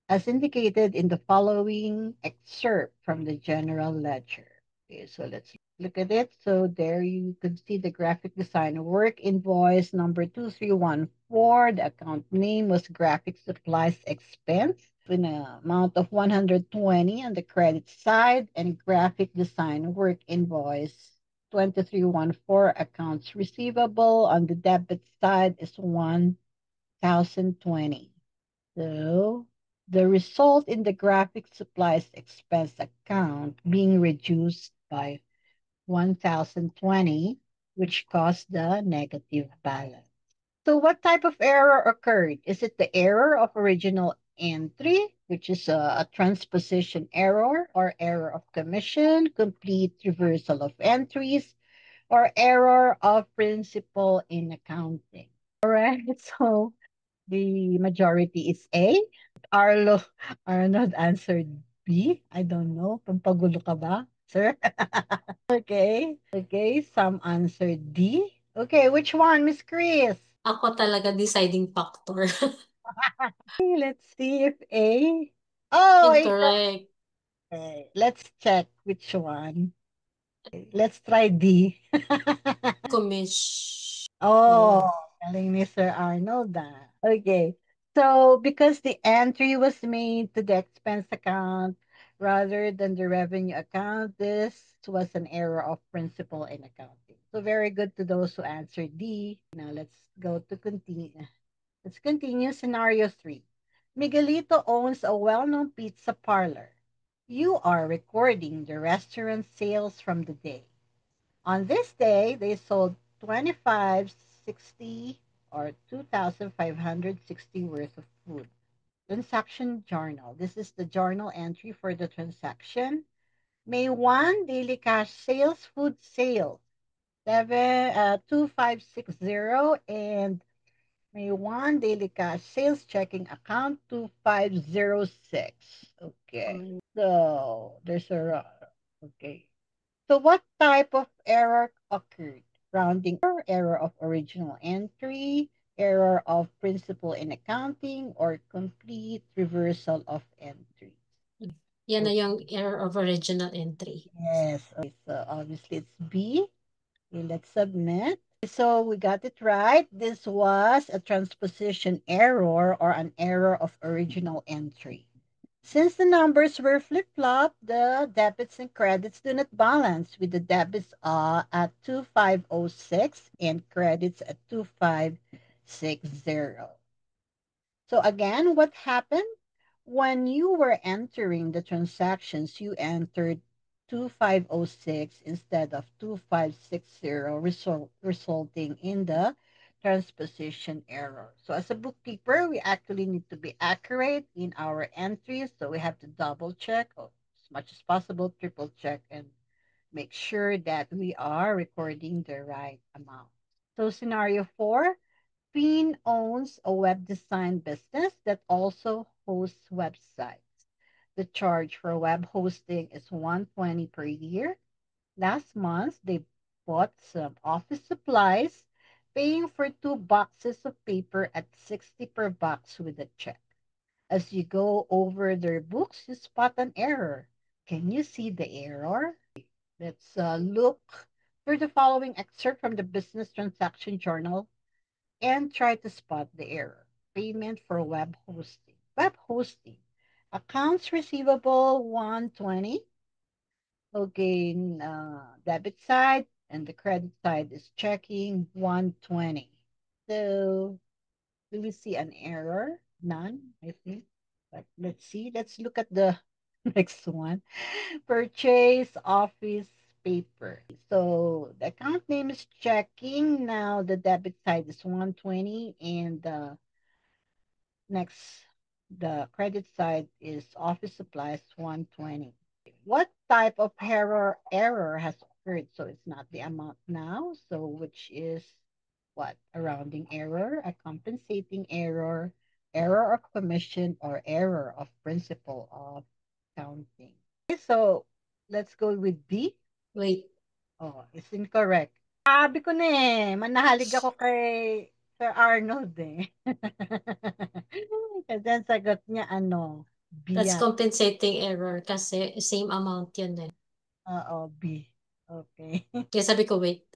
as indicated in the following excerpt from the general ledger. Okay, so let's look at it. So there you could see the graphic design work invoice number 2314. The account name was graphic supplies expense in an amount of 120 on the credit side, and graphic design work invoice 2314 accounts receivable on the debit side is 1,020. So the result in the graphic supplies expense account being reduced by 1,020, which caused the negative balance. So what type of error occurred? Is it the error of original entry, which is a transposition error, or error of commission, complete reversal of entries, or error of principle in accounting? All right, so the majority is A. Arlo Arnold answered B. I don't know. Pampagulo ka ba, sir? Okay. Okay, some answered D. Okay, which one, Miss Chris? Ako talaga deciding factor. Let's see if A. Oh, Incorrect. okay. Let's check which one. Okay, let's try D. Commish. Oh, telling Mr. Arnold that. Okay. So because the entry was made to the expense account rather than the revenue account, this was an error of principle in accounting. So very good to those who answered D. Now let's go to continue. Let's continue scenario 3. Miguelito owns a well-known pizza parlor. You are recording the restaurant sales from the day. On this day, they sold 2560 or 2,560 worth of food. Transaction journal. This is the journal entry for the transaction. May 1, daily cash sales, food sales, 2560, and May 1, daily cash sales, checking account 2506. Okay. So there's a okay. So what type of error occurred? Rounding error of original entry, error of principal in accounting, or complete reversal of entry? Yan na yung error of original entry. Yes. Okay, so obviously it's B. Okay, let's submit. So we got it right. This was a transposition error or an error of original entry. Since the numbers were flip-flopped, the debits and credits do not balance, with the debits at 2506 and credits at 2560. So again, what happened? When you were entering the transactions, you entered 2506 instead of 2560, resulting in the transposition error. So as a bookkeeper, we actually need to be accurate in our entries. So we have to double check, or as much as possible, triple check, and make sure that we are recording the right amount. So scenario 4, Bean owns a web design business that also hosts websites. The charge for web hosting is $120 per year. Last month, they bought some office supplies, paying for 2 boxes of paper at 60 per box with a check. As you go over their books, you spot an error. Can you see the error? Let's look for the following excerpt from the Business Transaction Journal and try to spot the error. Payment for web hosting. Web hosting. Accounts receivable 120. Okay, debit side and the credit side is checking 120. So do we see an error? None, I think. But let's see. Let's look at the next one. Purchase office paper. So the account name is checking. Now the debit side is 120 and next the credit side is office supplies 120. What type of error has occurred? So it's not the amount now. So which is what? A rounding error, a compensating error, error of commission, or error of principle of counting. Okay, so let's go with B. Wait. Oh, it's incorrect. Sabi ko na eh, manahalig ako kay Sir Arnold eh. Kasi ang sagot niya ano, B That's yan. compensating error kasi same amount yun eh. Oo, B. Okay. Kaya sabi ko, wait.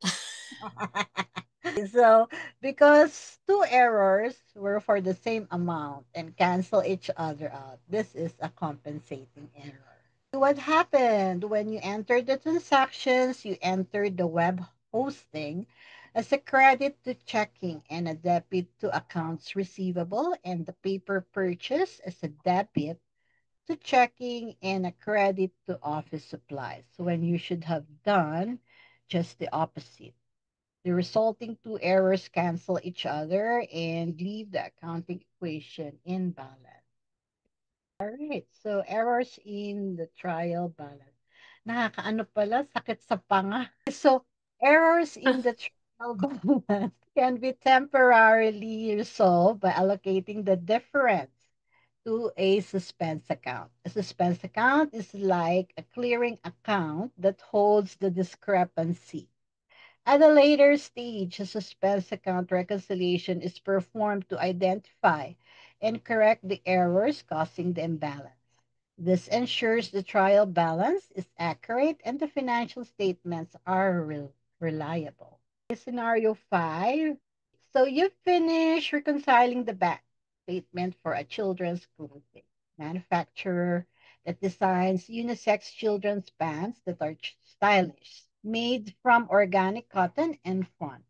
So, because two errors were for the same amount and cancel each other out, this is a compensating error. What happened when you entered the transactions, you entered the web hosting as a credit to checking and a debit to accounts receivable, and the paper purchase as a debit to checking and a credit to office supplies, when you should have done just the opposite. The resulting two errors cancel each other and leave the accounting equation in balance. All right, so errors in the trial balance. Nakakaano pala, sakit sa panga. So errors in the trial balance can be temporarily resolved by allocating the difference to a suspense account. A suspense account is like a clearing account that holds the discrepancy. At a later stage, a suspense account reconciliation is performed to identify and correct the errors causing the imbalance. This ensures the trial balance is accurate and the financial statements are reliable. Scenario 5. So you finish reconciling the bank statement for a children's clothing manufacturer that designs unisex children's pants that are stylish, made from organic cotton and fun.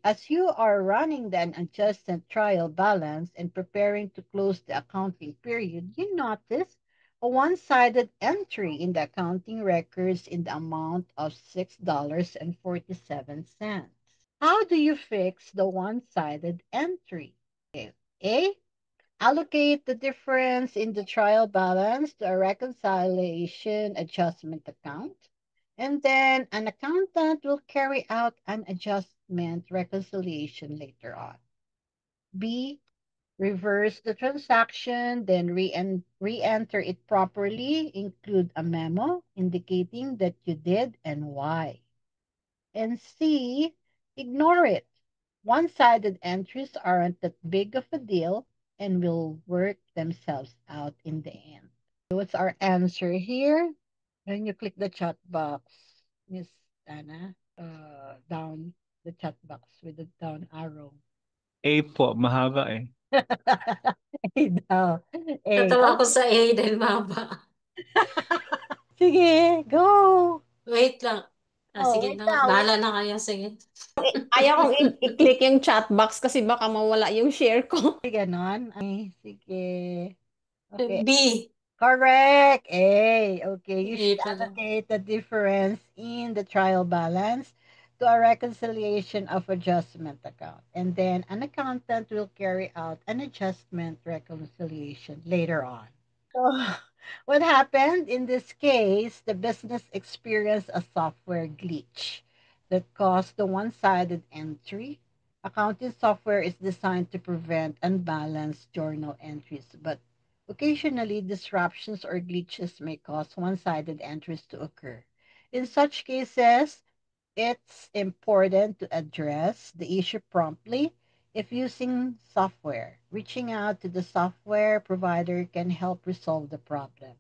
As you are running the unadjusted trial balance and preparing to close the accounting period, you notice a one-sided entry in the accounting records in the amount of $6.47. How do you fix the one-sided entry? Okay. A, Allocate the difference in the trial balance to a reconciliation adjustment account. And then an accountant will carry out an adjustment reconciliation later on. B, reverse the transaction, then re-enter it properly, include a memo indicating that you did and why. And C, ignore it. One-sided entries aren't that big of a deal and will work themselves out in the end. What's our answer here? When you click the chat box, Miss Anna, down the chat box with the down arrow. A po, mahaba eh. A daw. A. Natawa ako Okay. sa A dahil mahaba. Sige, go. Wait lang. Sige Wait na. lang. Bahala na kayo. Sige. Ayaw kong i-click yung chat box kasi baka mawala yung share ko. Ganon. Ay, sige. Okay. B. Correct. A. Okay. You A should pala. allocate the difference in the trial balance to a reconciliation of adjustment account. And then an accountant will carry out an adjustment reconciliation later on. So, what happened in this case, the business experienced a software glitch that caused the one-sided entry. Accounting software is designed to prevent unbalanced journal entries, but occasionally disruptions or glitches may cause one-sided entries to occur. In such cases, it's important to address the issue promptly. If using software, reaching out to the software provider can help resolve the problem.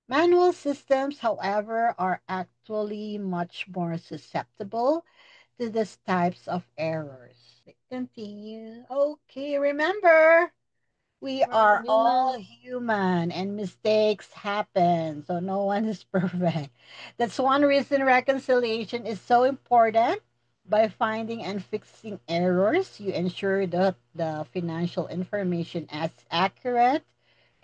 Manual systems, however, are actually much more susceptible to these types of errors. Continue. Okay, remember, we are all human and mistakes happen, so no one is perfect. That's one reason reconciliation is so important. By finding and fixing errors, you ensure that the financial information is accurate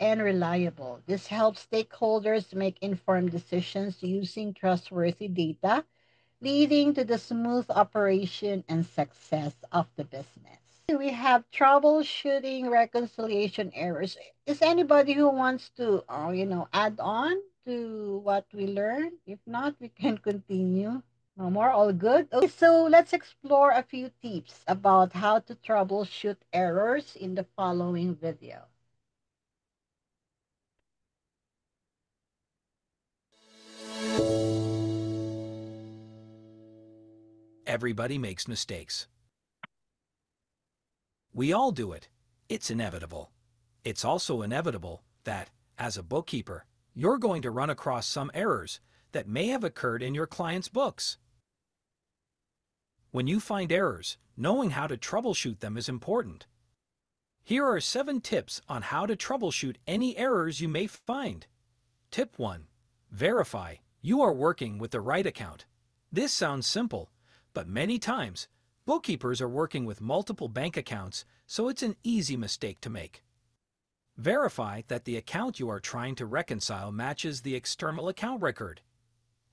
and reliable. This helps stakeholders make informed decisions using trustworthy data, leading to the smooth operation and success of the business. We have troubleshooting reconciliation errors. Is anybody who wants to, add on to what we learned? If not, we can continue. No more, all good. Okay, so let's explore a few tips about how to troubleshoot errors in the following video. Everybody makes mistakes. We all do it. It's inevitable. It's also inevitable that, as a bookkeeper, you're going to run across some errors that may have occurred in your client's books. When you find errors, knowing how to troubleshoot them is important. Here are 7 tips on how to troubleshoot any errors you may find. Tip 1. Verify you are working with the right account. This sounds simple, but many times, bookkeepers are working with multiple bank accounts, so it's an easy mistake to make. Verify that the account you are trying to reconcile matches the external account record.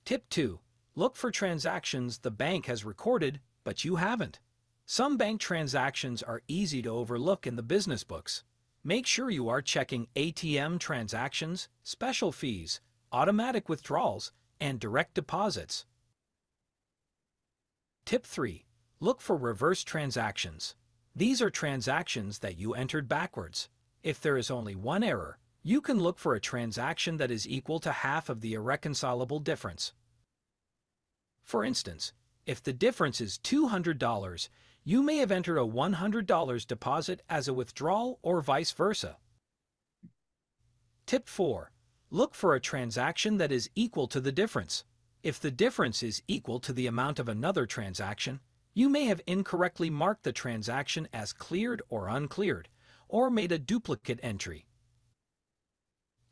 Tip 2. Look for transactions the bank has recorded, but you haven't. Some bank transactions are easy to overlook in the business books. Make sure you are checking ATM transactions, special fees, automatic withdrawals, and direct deposits. Tip 3. Look for reverse transactions. These are transactions that you entered backwards. If there is only one error, you can look for a transaction that is equal to half of the irreconcilable difference. For instance, if the difference is $200, you may have entered a $100 deposit as a withdrawal or vice versa. Tip 4. Look for a transaction that is equal to the difference. If the difference is equal to the amount of another transaction, you may have incorrectly marked the transaction as cleared or uncleared, or made a duplicate entry.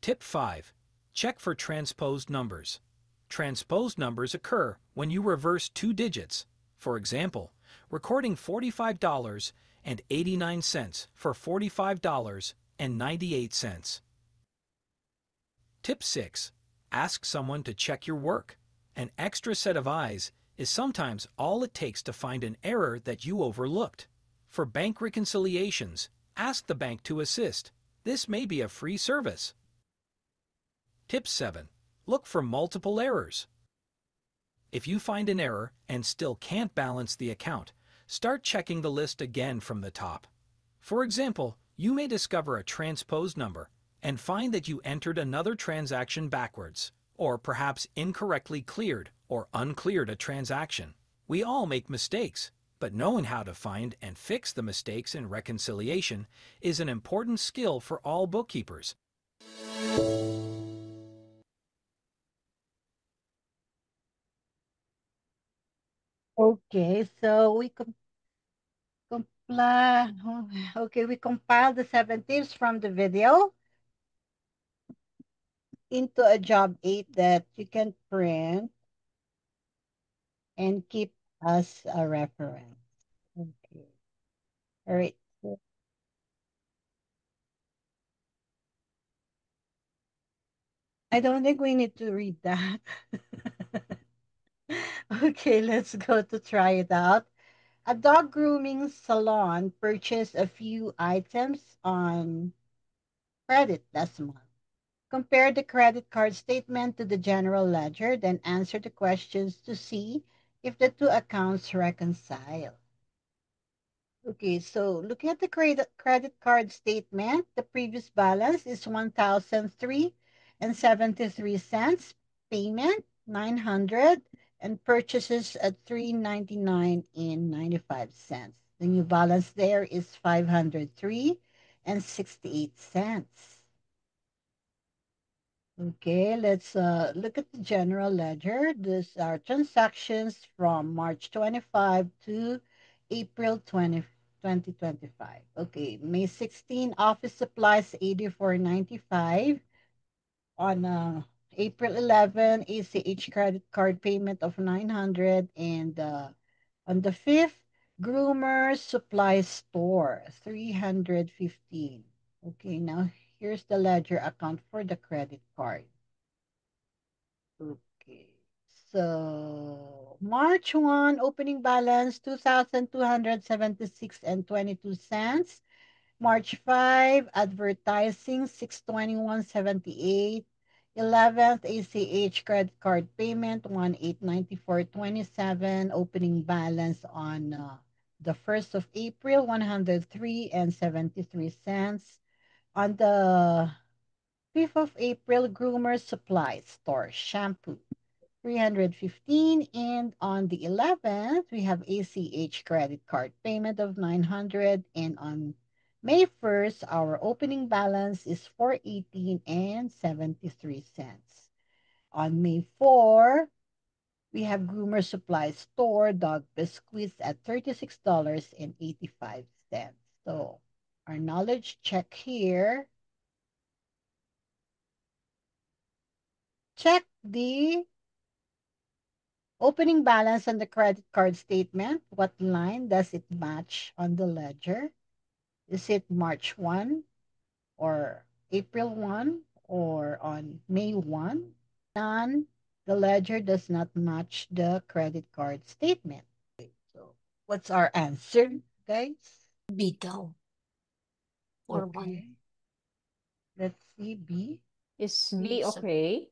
Tip 5. Check for transposed numbers. Transposed numbers occur when you reverse 2 digits. For example, recording $45.89 for $45.98. Tip 6. Ask someone to check your work. An extra set of eyes is sometimes all it takes to find an error that you overlooked. For bank reconciliations, ask the bank to assist. This may be a free service. Tip 7. Look for multiple errors. If you find an error and still can't balance the account, start checking the list again from the top. For example, you may discover a transposed number and find that you entered another transaction backwards, or perhaps incorrectly cleared or uncleared a transaction. We all make mistakes, but knowing how to find and fix the mistakes in reconciliation is an important skill for all bookkeepers. Okay, so we compiled the 7 tips from the video into a job 8 that you can print and keep as a reference. Okay. All right. I don't think we need to read that. Okay, let's go to try it out. A dog grooming salon purchased a few items on credit last month. Compare the credit card statement to the general ledger, then answer the questions to see if the two accounts reconcile. Okay, so looking at the credit card statement, the previous balance is 1,003.73. Payment 900 and purchases at 399.95. The new balance there is 503.68. Okay, let's look at the general ledger. These are transactions from March 25 to April 2025. Okay, May 16, office supplies 84.95. On April 11, ACH credit card payment of 900. And on the 5th, Groomer Supply Store 315. Okay, now here's the ledger account for the credit card. Okay. So March 1, opening balance 2,276 and 22 cents. March 5, advertising 621.78. 11th, ACH credit card payment 1894.27. Opening balance on the 1st of April 103 and 73 cents. On the 5th of April, Groomer Supply Store shampoo 315. And on the 11th, we have ACH credit card payment of 900. And on May 1st, our opening balance is 418 and 73 cents. On May 4, we have Groomer Supply Store dog biscuits at $36.85. So our knowledge check here. Check the opening balance on the credit card statement. What line does it match on the ledger? Is it March 1 or April 1 or on May 1? None. The ledger does not match the credit card statement. So what's our answer, guys? B daw. Or Okay. 1. Let's see, B. Is B Yes. okay?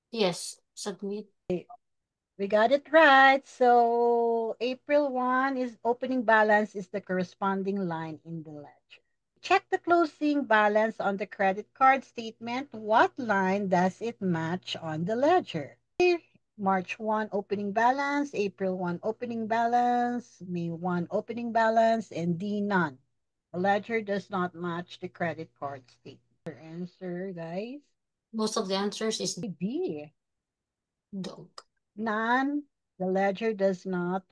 Yes, submit. We got it right. So April 1 is opening balance is the corresponding line in the ledger. Check the closing balance on the credit card statement. What line does it match on the ledger? March 1 opening balance, April 1 opening balance, May 1 opening balance, and D none. The ledger does not match the credit card statement. Your answer, guys? Most of the answers is B. dog. None. The ledger does not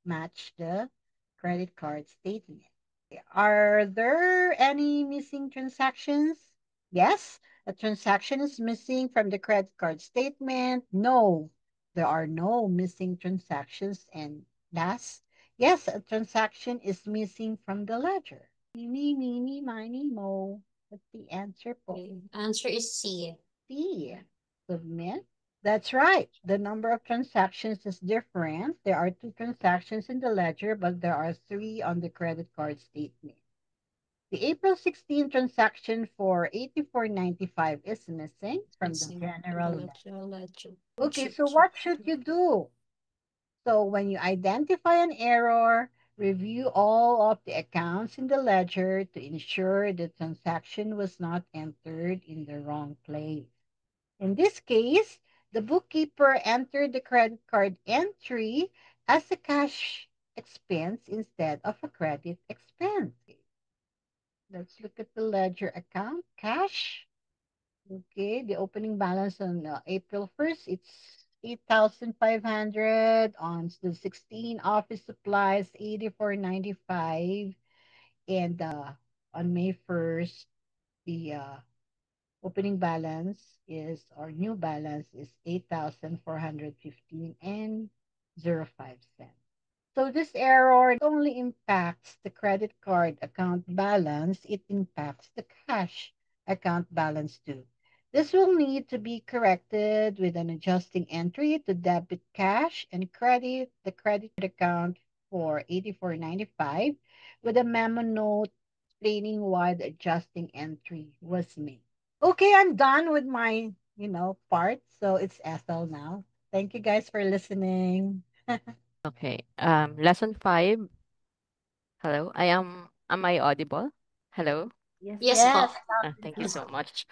match the credit card statement. Are there any missing transactions? Yes, a transaction is missing from the credit card statement. No, there are no missing transactions. And last, yes, a transaction is missing from the ledger. Me, miny, mo. What's the answer po? Okay. Answer is C. C. Submit. That's right. The number of transactions is different. There are 2 transactions in the ledger, but there are 3 on the credit card statement. The April 16 transaction for 84.95 is missing from the Missing general from the ledger. general ledger. Okay, so what should you do? So when you identify an error, review all of the accounts in the ledger to ensure the transaction was not entered in the wrong place. In this case, the bookkeeper entered the credit card entry as a cash expense instead of a credit expense. Let's look at the ledger account, cash. Okay, the opening balance on April 1st, it's 8,500. On the 16, office supplies, 84.95. And on May 1st, the opening balance is, or new balance is 8,415 and 05 cents. So this error only impacts the credit card account balance, it impacts the cash account balance too. This will need to be corrected with an adjusting entry to debit cash and credit the credit account for 84.95 with a memo note explaining why the adjusting entry was made. Okay, I'm done with my, part. So it's Ethel now. Thank you guys for listening. Okay. Lesson 5. Hello. Am I audible? Hello. Yes po. Thank you so much.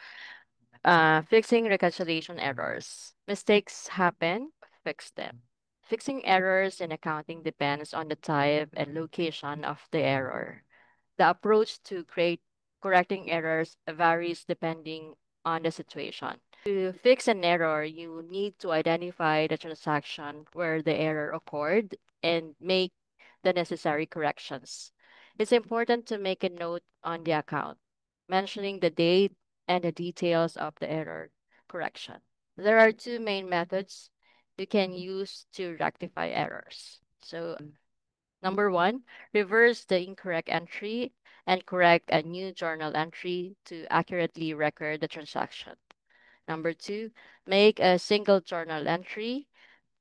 Fixing reconciliation errors. Mistakes happen, fix them. Fixing errors in accounting depends on the type and location of the error. The approach to correcting errors varies depending on the situation. To fix an error, you need to identify the transaction where the error occurred and make the necessary corrections. It's important to make a note on the account, mentioning the date and the details of the error correction. There are two main methods you can use to rectify errors. So, number one, reverse the incorrect entry and correct a new journal entry to accurately record the transaction. Number two, make a single journal entry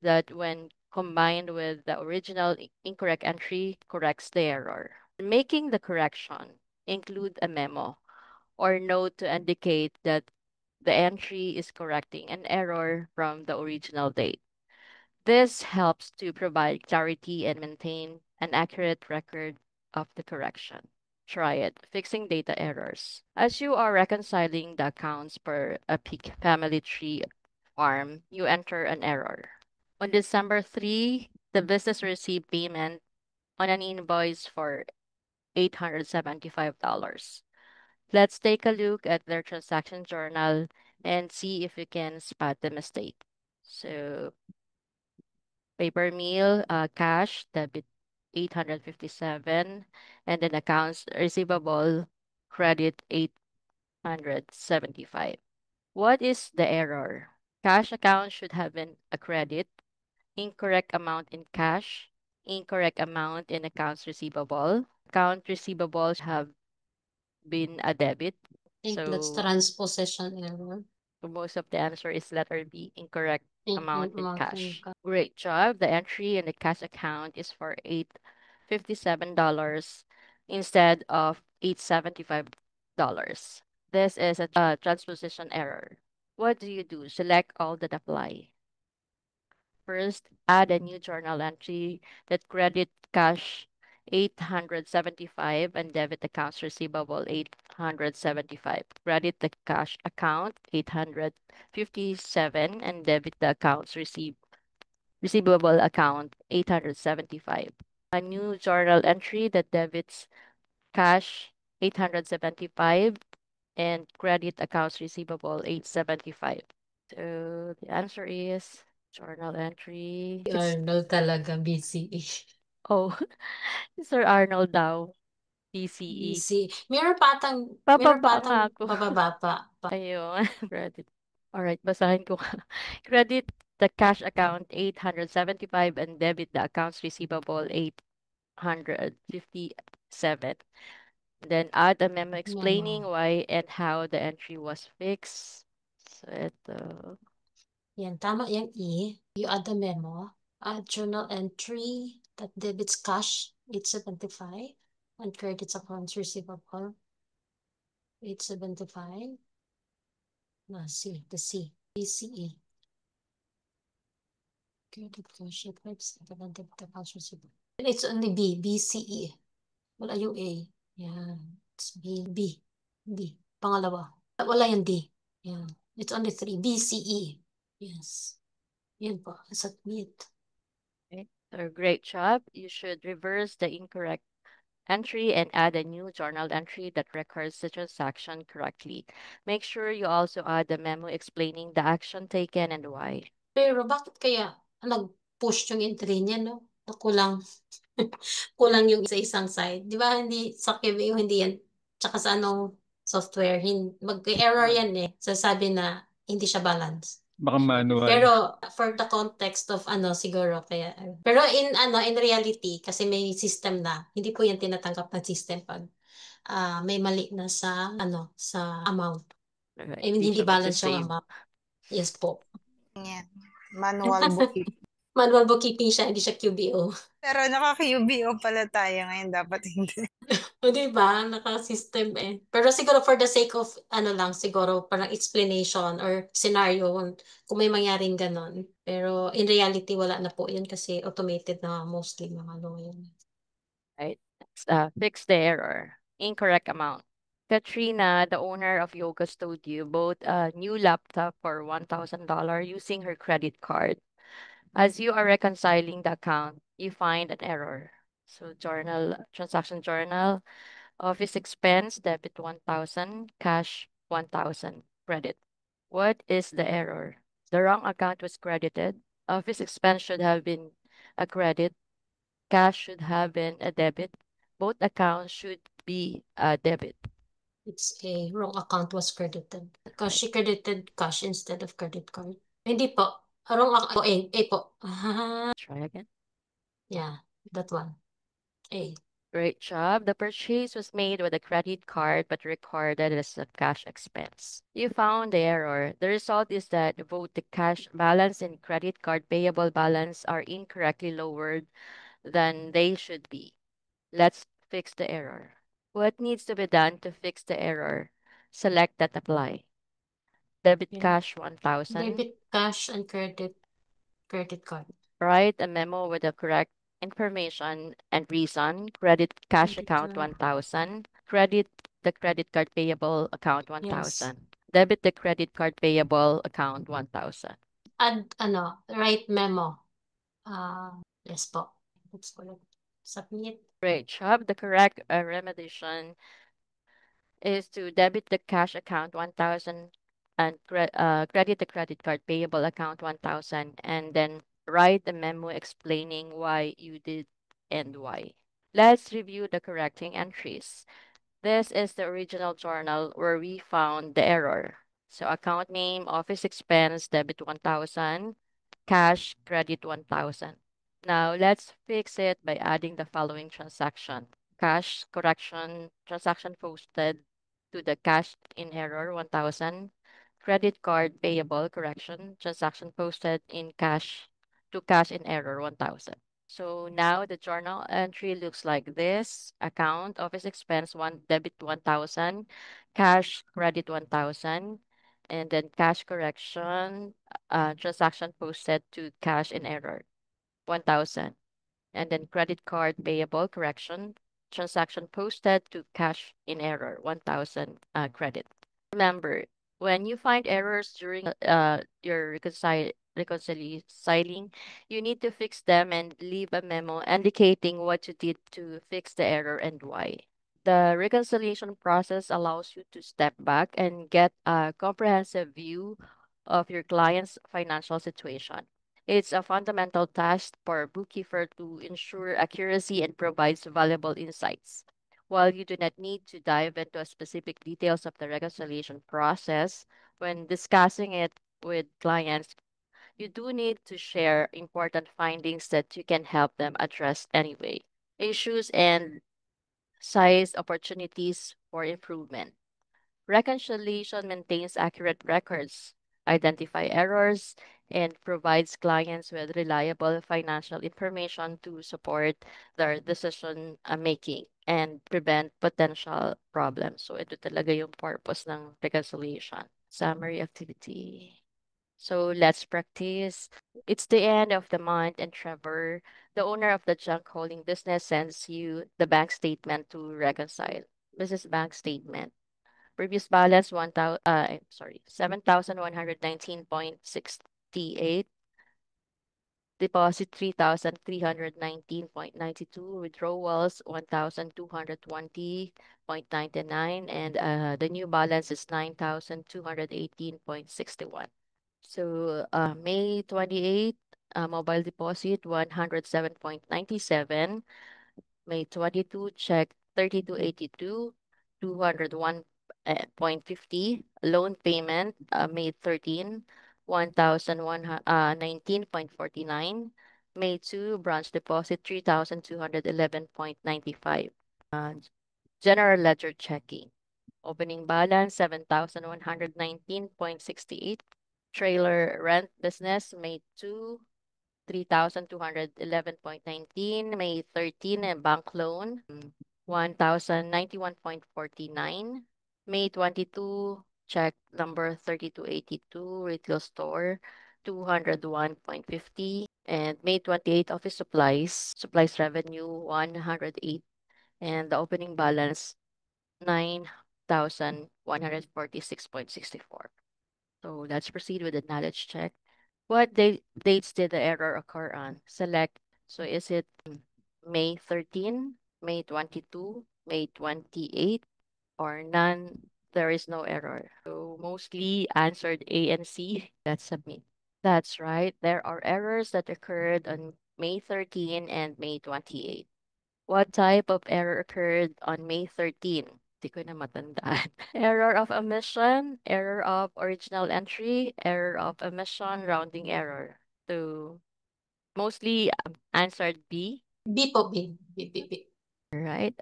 that, when combined with the original incorrect entry, corrects the error. Making the correction, include a memo or note to indicate that the entry is correcting an error from the original date. This helps to provide clarity and maintain an accurate record of the correction. Try it. Fixing data errors. As you are reconciling the accounts per a peak family tree farm, you enter an error. On December 3, the business received payment on an invoice for $875. Let's take a look at their transaction journal and see if we can spot the mistake. So, paper mill, cash, debit 857, and then accounts receivable, credit 875. What is the error? Cash account should have been a credit, incorrect amount in cash, incorrect amount in accounts receivable. Account receivables have been a debit. I think that's So transposition error. most of the answer is letter B, incorrect amount in Amount in cash. Great job. The entry in the cash account is for $857 instead of $875. This is a transposition error. What do you do? Select all that apply. First, add a new journal entry that credit cash 875 and debit accounts receivable 875. Credit the cash account 857 and debit the accounts receivable account 875. A new journal entry that debits cash 875 and credit accounts receivable 875. So the answer is journal entry. Arnold talaga, BCE. Oh, Sir Arnold daw. PCE. BCE. Meron patang Pababa nga ako. pababa pa. Ayun. Credit. Alright, basahin ko nga. Credit the cash account 875 and debit the accounts receivable 857. Then add a memo explaining why and how the entry was fixed. So ito. Yan, tama yung E. You add the memo. Add journal entry that debits cash 875 and credits accounts receivable 875. No, C, the C. BCE. Credit card shipments, debit accounts receivable. And it's only B, BCE. Wala yung A. Yan. It's B. Pangalawa. Wala yung D. Yan. It's only 3. BCE. Yes. Yan po. Submit. Okay. So great job. You should reverse the incorrect entry and add a new journal entry that records the transaction correctly. Make sure you also add a memo explaining the action taken and why. Pero bakit kaya nag-push yung entry niya, no? Na kulang yung sa isang side. Di ba hindi sa QBO, hindi yan. Tsaka sa anong software, mag-error yan eh. Sasabi na hindi siya balance. Baka manual. Pero for the context of siguro kaya. Pero in reality, kasi may system na, hindi po yan tinatanggap ng system pag may mali na sa sa amount. Okay. I mean, Each hindi of it's the balance yung same. amount. Yes po. Yan. Manual bookkeeping. Manual bookkeeping siya, hindi siya QBO. Pero naka-QBO pala tayo ngayon, dapat hindi. O, diba? Naka-system eh. Pero siguro for the sake of, lang, siguro parang explanation or scenario kung may mangyaring ganon. Pero in reality, wala na po yun kasi automated na mostly mga yun. Right. Fix the error. Incorrect amount. Katrina, the owner of Yoga Studio, bought a new laptop for $1,000 using her credit card. As you are reconciling the account, you find an error. So transaction journal, office expense, debit 1,000, cash 1,000, credit. What is the error? The wrong account was credited. Office expense should have been a credit. Cash should have been a debit. Both accounts should be a debit. It's a wrong account was credited. Because she credited cash instead of credit card. Hindi po. Wrong account. A po. Try again. Yeah, that one. A. Great job. The purchase was made with a credit card but recorded as a cash expense. You found the error. The result is that both the cash balance and credit card payable balance are incorrectly lowered than they should be. Let's fix the error. What needs to be done to fix the error? Select that apply. Debit cash 1,000. Debit cash and credit card. Write a memo with the correct information and reason. Credit cash account 1,000. Credit the credit card payable account 1,000. Debit the credit card payable account 1,000. Add write memo. Yes po. Let's go. Submit. Great job. The correct remediation is to debit the cash account 1,000 and credit the credit card payable account 1,000 and then write a memo explaining why you did and why. Let's review the correcting entries. This is the original journal where we found the error. So account name, office expense, debit 1,000, cash, credit 1,000. Now let's fix it by adding the following transaction. Cash correction transaction posted to the cash in error 1,000. Credit card payable correction transaction posted in cash to cash in error 1,000. So now the journal entry looks like this. Account, office expense, debit 1,000, cash, credit 1,000, and then cash correction, transaction posted to cash in error, 1,000. And then credit card payable correction, transaction posted to cash in error, 1,000 credit. Remember, when you find errors during your reconciling, you need to fix them and leave a memo indicating what you did to fix the error and why. The reconciliation process allows you to step back and get a comprehensive view of your client's financial situation. It's a fundamental task for a bookkeeper to ensure accuracy and provides valuable insights. While you do not need to dive into specific details of the reconciliation process, when discussing it with clients, you do need to share important findings that you can help them address anyway. Issues and size opportunities for improvement. Reconciliation maintains accurate records, identify errors, and provides clients with reliable financial information to support their decision making and prevent potential problems. So ito talaga yung purpose ng reconciliation. Summary activity. So let's practice. It's the end of the month, and Trevor, the owner of the junk holding business, sends you the bank statement to reconcile. This is bank statement. Previous balance 7,119.68. Deposit 3,319.92. Withdrawals 1,220.99. And the new balance is 9,218.61. So May 28, mobile deposit 107.97. May 22, check 3282, 201.50. Loan payment May 13, 1,119.49. May 2, branch deposit 3,211.95. General ledger checking. Opening balance 7,119.68. Trailer rent business May 2, 3,211.19. May 13, and bank loan 1,091.49. May 22, check number 3282, retail store 201.50. And May 28, office supplies revenue 108. And the opening balance 9,146.64. So let's proceed with the knowledge check. What dates did the error occur on? Select. So is it May 13, May 22, May 28, or none? There is no error. So mostly answered A and C. Let's submit. That's right. There are errors that occurred on May 13 and May 28. What type of error occurred on May 13? Di ko na matandaan. Error of omission, error of original entry, error of omission, rounding error. So mostly answered B. B po, B. B, B, B. Right.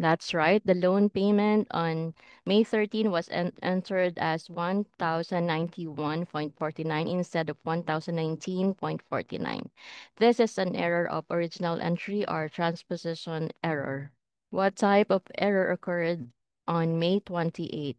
That's right. The loan payment on May 13 was entered as 1,091.49 instead of 1,019.49. This is an error of original entry or transposition error. What type of error occurred on May 28?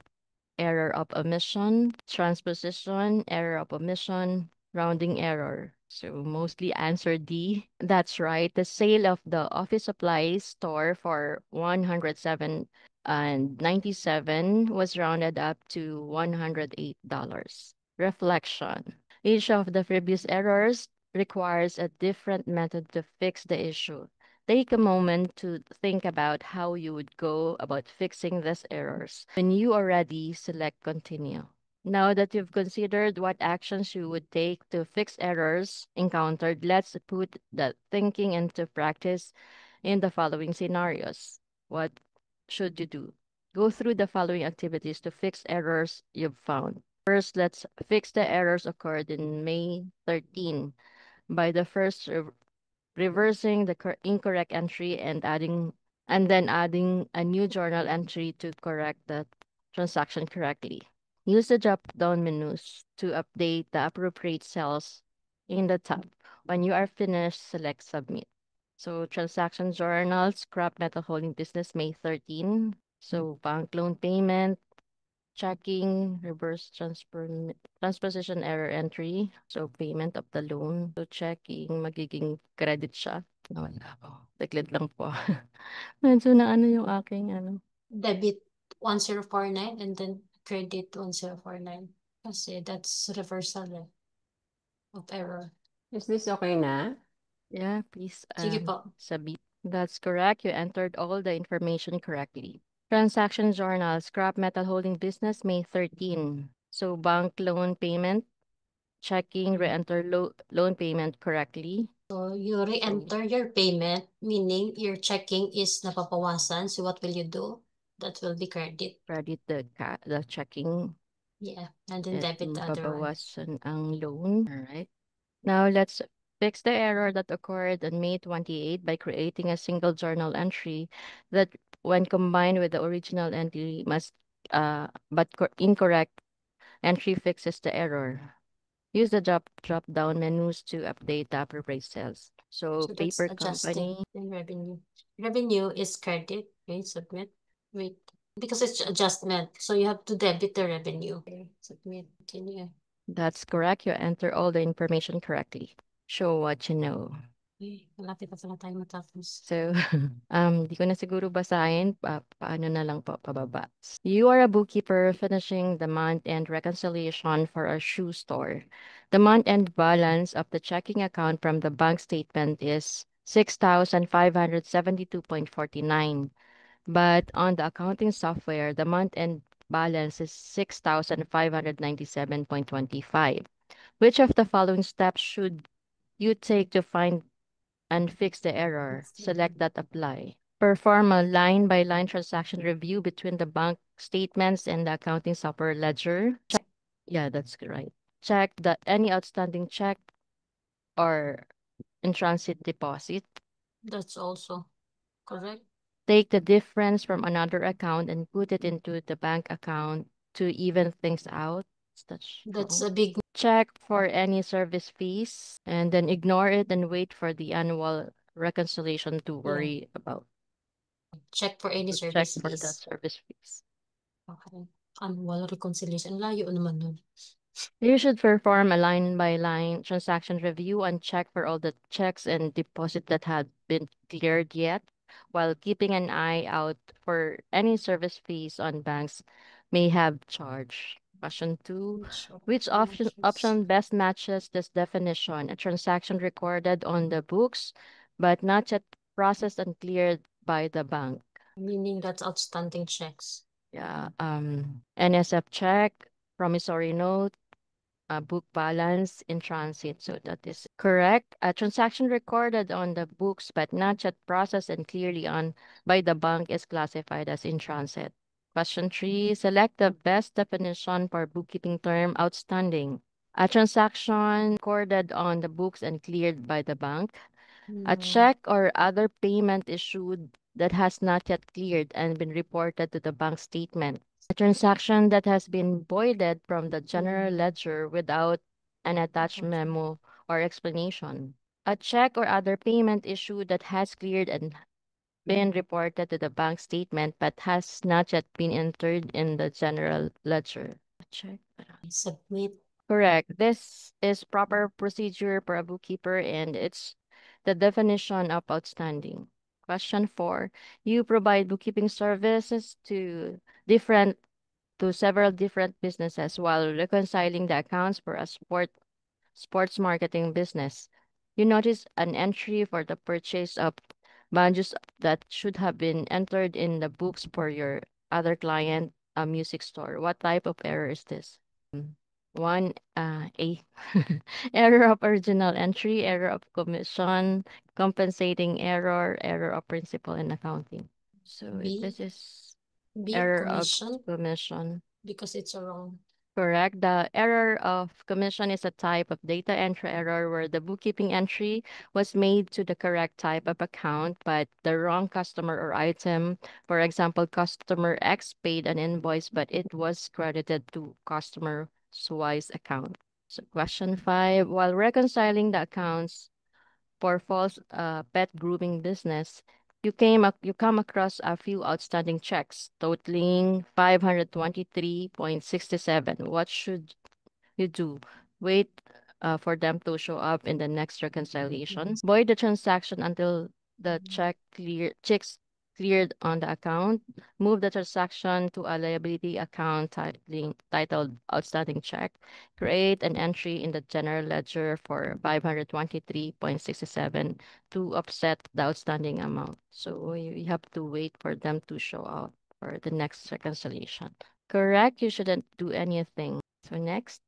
Error of omission, transposition, error of omission, rounding error. So mostly answer D. That's right. The sale of the office supplies store for 107 and 97 was rounded up to $108. Reflection. Each of the previous errors requires a different method to fix the issue. Take a moment to think about how you would go about fixing these errors. When you are ready, select continue. Now that you've considered what actions you would take to fix errors encountered, let's put that thinking into practice in the following scenarios. What should you do? Go through the following activities to fix errors you've found. First, let's fix the errors occurred in May 13 by the first reversing the incorrect entry and then adding a new journal entry to correct the transaction correctly. Use the drop-down menus to update the appropriate cells in the tab. When you are finished, select Submit. So transaction journal, scrap metal holding business, May 13. So bank loan payment, checking, reverse transposition error entry. So payment of the loan. So checking, magiging credit siya. Nawala ako. Declared lang po. Medyo na ano yung aking ano. Debit 1049 and then credit 1049. Kasi that's reversal of error. Is this okay na? Yeah, please Sige po. submit. That's correct. You entered all the information correctly. Transaction journal, scrap metal holding business, May 13. So bank loan payment, checking, re-enter loan payment correctly. So you re-enter your payment, meaning your checking is napapawasan. So what will you do? That will be credit. Credit the checking. Yeah, and then debit the other one. Babawasan ang loan. All right. Now let's fix the error that occurred on May 28 by creating a single journal entry that when combined with the original entry must incorrect entry fixes the error. Use the drop down menus to update the appropriate cells. So So that's paper adjusting company. the revenue. Revenue is credit. Okay, submit. Wait, because it's adjustment. So you have to debit the revenue. Okay, submit. Continue. That's correct. You enter all the information correctly. Show what you know. Okay, malapit na pala tayo matapos. So, di ko na siguro basahin. Paano na lang po, pababa. You are a bookkeeper finishing the month-end reconciliation for a shoe store. The month-end balance of the checking account from the bank statement is 6,572.49. But on the accounting software, the month-end balance is 6,597.25. Which of the following steps should you take to find and fix the error? Select that apply. Perform a line-by-line transaction review between the bank statements and the accounting software ledger. Yeah, that's right. Check that any outstanding check or in-transit deposit. That's also correct. Take the difference from another account and put it into the bank account to even things out. That's wrong. a big Check for any service fees and then ignore it and wait for the annual reconciliation to worry about. check for any So service check for the fees. service fees. Okay. Annual reconciliation. Layo naman nun. You should perform a line-by-line transaction review and check for all the checks and deposit that had been cleared yet, while keeping an eye out for any service fees on banks may have charged. Question 2. Which option best matches this definition? A transaction recorded on the books, but not yet processed and cleared by the bank. Meaning that's outstanding checks. Yeah. NSF check, promissory note, book balance in transit. So that is correct. A transaction recorded on the books but not yet processed and clearly on by the bank is classified as in transit. Question 3, select the best definition for bookkeeping term outstanding. A transaction recorded on the books and cleared by the bank. A check or other payment issued that has not yet cleared and been reported to the bank statement. A transaction that has been voided from the general ledger without an attached memo or explanation. A check or other payment issue that has cleared and been reported to the bank statement but has not yet been entered in the general ledger. Check. Submit. Correct. This is proper procedure for a bookkeeper and it's the definition of outstanding. Question 4. You provide bookkeeping services different several different businesses while reconciling the accounts for a sports marketing business. You notice an entry for the purchase of banjos that should have been entered in the books for your other client, a music store. What type of error is this? One, A. Error of original entry, error of commission, compensating error, error of principal in accounting. So B. this is B, error commission. of commission. Because it's wrong. Correct. The error of commission is a type of data entry error where the bookkeeping entry was made to the correct type of account, but the wrong customer or item. For example, customer X paid an invoice, but it was credited to customer Y's account. So question 5, while reconciling the accounts for false pet grooming business, you come across a few outstanding checks totaling 523.67. What should you do? Wait for them to show up in the next reconciliation. Void the transaction until the checks cleared on the account. Move the transaction to a liability account titled outstanding check. Create an entry in the general ledger for 523.67 to offset the outstanding amount. So you have to wait for them to show up for the next reconciliation. Correct, you shouldn't do anything. So next.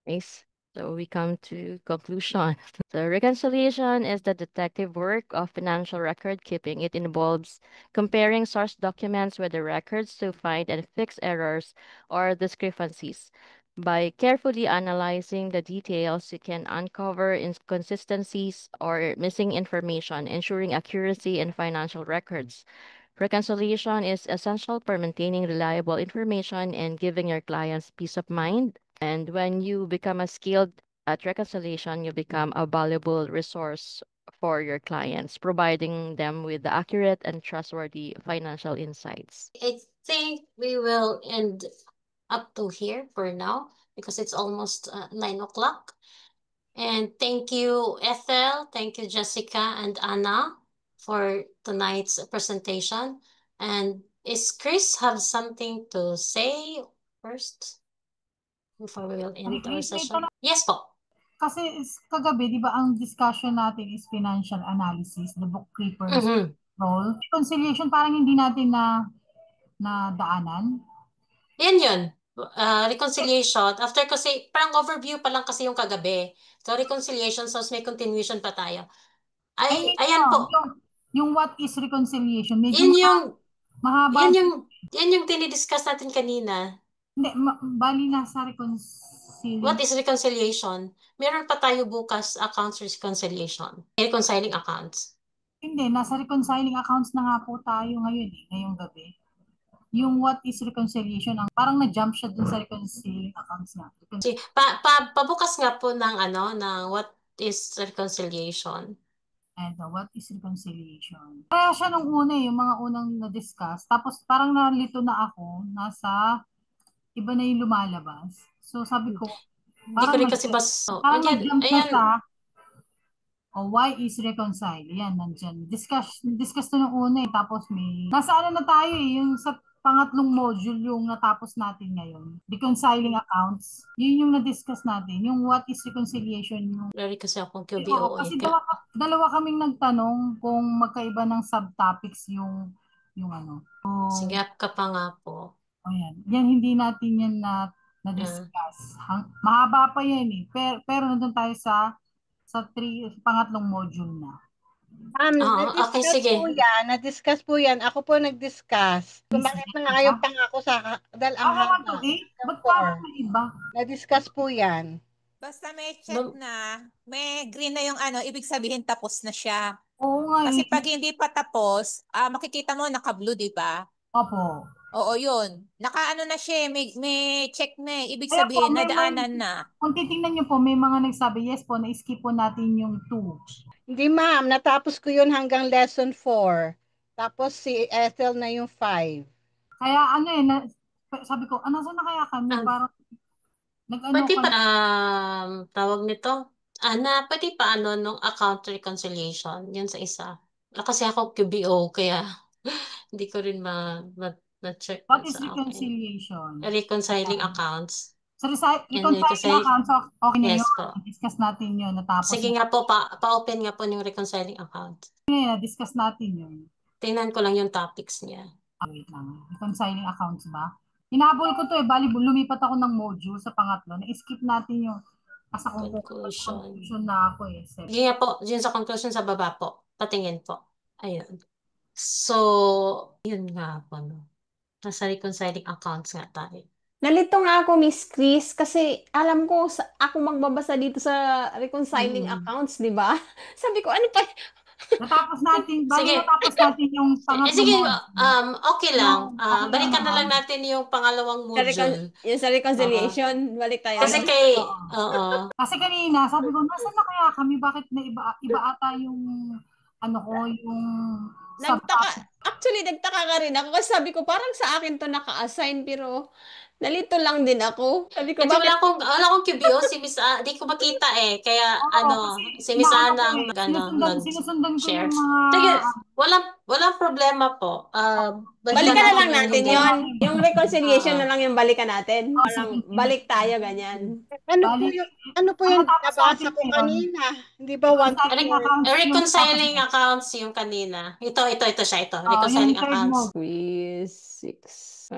Nice. So we come to conclusion. So reconciliation is the detective work of financial record keeping. It involves comparing source documents with the records to find and fix errors or discrepancies. By carefully analyzing the details, you can uncover inconsistencies or missing information, ensuring accuracy in financial records. Reconciliation is essential for maintaining reliable information and giving your clients peace of mind. And when you become a skilled at reconciliation, you become a valuable resource for your clients, providing them with the accurate and trustworthy financial insights. I think we will end up to here for now because it's almost 9 o'clock. And thank you, Ethel. Thank you, Jessica and Anna, for tonight's presentation. And is Chris have something to say first before we will end our session? Yes po. Kasi kagabi, di ba, ang discussion natin is financial analysis, the bookkeeper's role. Reconciliation, parang hindi natin na daanan. Yun. Reconciliation. After kasi, parang overview pa lang kasi yung kagabi. So, reconciliation, so may continuation pa tayo. Ayan po. Yung what is reconciliation, medyo Yun yung, mahaba. Yan yung tinidiscuss natin kanina. Hindi, bali nasa reconciliation. What is reconciliation? Meron pa tayo bukas accounts reconciliation. Reconciling accounts. Hindi, nasa reconciling accounts na nga po tayo ngayon ngayong gabi. Yung what is reconciliation, parang na-jump siya dun sa reconciling accounts nga. Pabukas nga po ng ng what is reconciliation. And what is reconciliation? Kaya siya nung una yung mga unang na-discuss. Tapos parang nalito na ako, nasa iba na yung lumalabas. So sabi ko, hindi ko rin kasi parang nag-jump na siya. Why is reconcile? Yan, nandyan. Discuss to nung una Tapos nasa na tayo yung sa pangatlong module yung natapos natin ngayon. Reconciling accounts. Yun yung na-discuss natin. Yung what is reconciliation. Lari kasi akong QBO. Kasi dalawa kaming nagtanong kung magkaiba ng subtopics yung ano. Sigap ka pa nga po. Yan. Yan, hindi natin yan na-discuss. Mahaba pa yan pero nandun tayo sa pangatlong module na. Na-discuss po yan. Ako po nag-discuss. Kung bakit nangayaw pa nga ako dahil ang haba. Ba't parang may iba? Na-discuss po yan. Basta may check na, may green na yung ibig sabihin tapos na siya. Oo nga. Kasi pag hindi pa tapos, makikita mo naka-blue, di ba? Opo. Oo, yun. Naka-ano na siya, may check na ibig sabihin, nadaanan na. Kung titingnan niyo po, may mga nagsabi, yes po, na-skip po natin yung 2. Hindi ma'am, natapos ko yun hanggang lesson 4. Tapos si Ethel na yung 5. Kaya sabi ko, saan na kaya kami? Parang pwede pa, tawag nito, pwede pa nung account reconciliation, yun sa isa. Kasi ako QBO, kaya hindi ko rin na-check. What is reconciliation? Reconciling accounts. So, reconciling accounts, okay na yes, yun. Discuss natin yun. Natapos. Sige nga po, pa-open nga po yung reconciling account. Discuss natin yun. Tingnan ko lang yung topics niya. Wait lang. Reconciling accounts ba? Hinabol ko to bali lumipat ako ng module sa pangatlo. Na-skip natin yung sa conclusion na ako Sige nga po, yun sa conclusion sa baba po. Patingin po. Ayun. So, yun nga po. Nasa reconciling accounts nga tayo. Nalito nga ako, Miss Chris, kasi alam ko ako magbabasa dito sa reconciling accounts, di ba? Sabi ko, ano pa? Natapos natin yung pangatlong sige, okay lang. Balikan na lang natin yung pangalawang module. Yung sa reconciliation, balik tayo. Kasi kasi kanina, sabi ko, nasaan na kaya kami? Bakit na iba ata yung yung Actually, nagtaka ka rin ako kasi sabi ko, parang sa akin to naka-assign, pero nalito lang din ako. Sabi ko, bakit? Wala akong QBO, si Miss di ko makita kaya si Miss Ana ang share. Sige, walang problema po. Balikan na lang natin yon. Yung reconciliation na lang yung balikan natin. Parang balik tayo, ganyan. Ano po yung nabasa ko kanina? Hindi ba reconciling accounts yung kanina. Ito siya, ito. Reconciling accounts. 3, 6,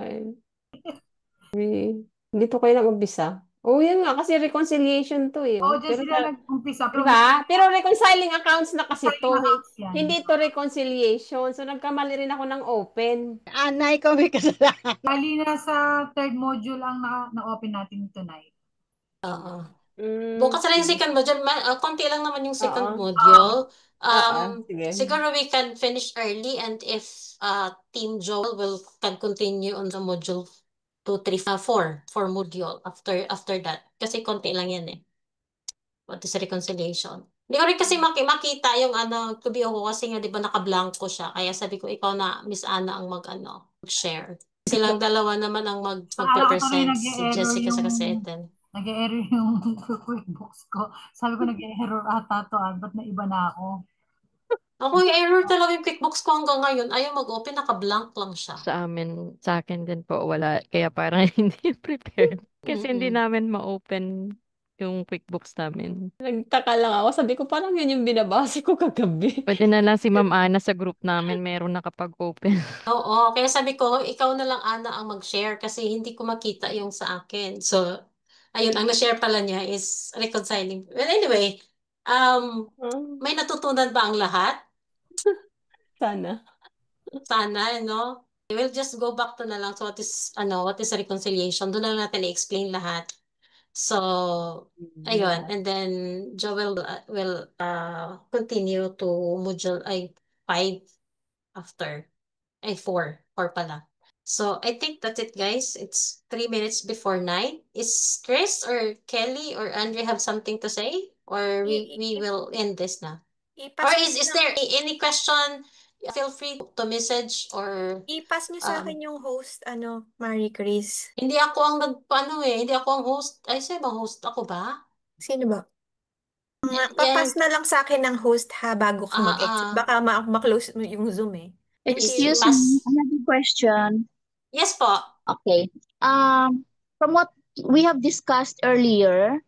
5. Dito kayo nag-umpisa. Yan nga, kasi reconciliation to Diyan sila nag-umpisa. Diba? Pero reconciling accounts na kasi to. Hindi to reconciliation. So, nagkamali rin ako ng open. Ana, ikaw may kasalanan. Bali na sa third module ang na-open natin tonight. Bukas na yung second module. Konti lang naman yung second module. Siguro we can finish early and if Team Joel can continue on the module 2, 3, 4 module after that. Kasi konti lang yan eh. What is reconciliation? Hindi ko rin kasi makita yung QBO ko kasi nga di ba naka-blanco siya. Kaya sabi ko ikaw na Miss Ana ang mag-share. Silang dalawa naman ang mag-present. Si Jessica sa Kaseten. Nag-error yung QuickBooks ko. Sabi ko nag-error ata to. Ba't na iba na ako? Ako yung error talaga yung QuickBooks ko hanggang ngayon. Ayaw mag-open, naka-blank lang siya. Sa akin din po wala. Kaya parang hindi prepared. Kasi hindi namin ma-open yung QuickBooks namin. Nagtaka lang ako. Sabi ko, parang yun yung binabasa ko kagabi. Pwede na lang si Ma'am Ana sa group namin, meron nakapag-open. Oo, kaya sabi ko, ikaw na lang Ana ang mag-share kasi hindi ko makita yung sa akin. So, ayun, ang na-share pala niya is reconciling. Well, anyway, may natutunan ba ang lahat? Sana. Sana, no? We'll just go back to na lang. So, what is reconciliation? Doon na lang natin i-explain lahat. So, ayun. And then, Joel will continue to module 5 after. 4 pala. So, I think that's it, guys. It's 3 minutes before 9. Is Chris or Kelly or Andre have something to say? Or we will end this na? Or is there any question? Feel free to message or I-pass nyo sa akin yung host, Marie Chris. hindi ako ang hindi ako ang host. Ay, sa'yo bang host? Ako ba? Sino ba? Papas na lang sa akin ng host ha bago ka mag-exit. Baka ma-close mo yung Zoom eh. Excuse me, I have a question. Yes po. Okay. From what we have discussed earlier,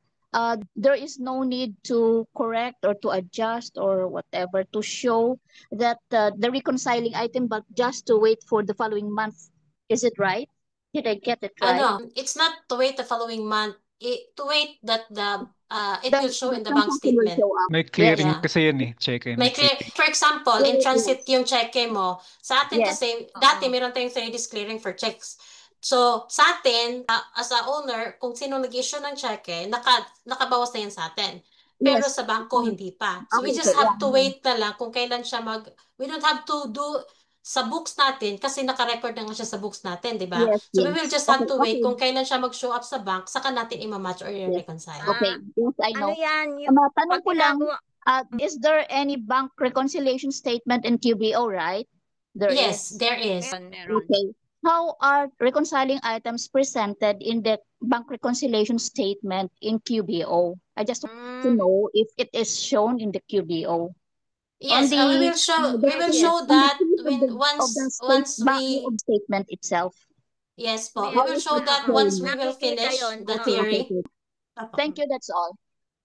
there is no need to correct or to adjust or whatever to show that the reconciling item, but just to wait for the following month. Is it right? Did I get it right? It's not to wait the following month. To wait that it will show in the bank statement. May clearing kasi yan eh. Check in. May clear. For example, in transit yung cheque mo. Sa atin kasi, dati meron tayong service clearing for checks. So, sa atin, as a owner, kung sino nag-issue ng cheque, nakabawas na yan sa atin. Pero sa bangko, hindi pa. So, we just have to wait na lang kung kailan siya we don't have to do sa books natin kasi naka-record na nga siya sa books natin, di ba? So, we will just have to wait kung kailan siya mag-show up sa bank, saka natin i-match or i-reconcile. Okay, yes, I know. Ano yan? Tanong ko lang, is there any bank reconciliation statement in QBO, right? There is. There is. Okay. How are reconciling items presented in the bank reconciliation statement in QBO? I just want to know if it is shown in the QBO. Yes, we will show that once we statement itself. Yes po. We will show that once we will finish the theory. Thank you, that's all.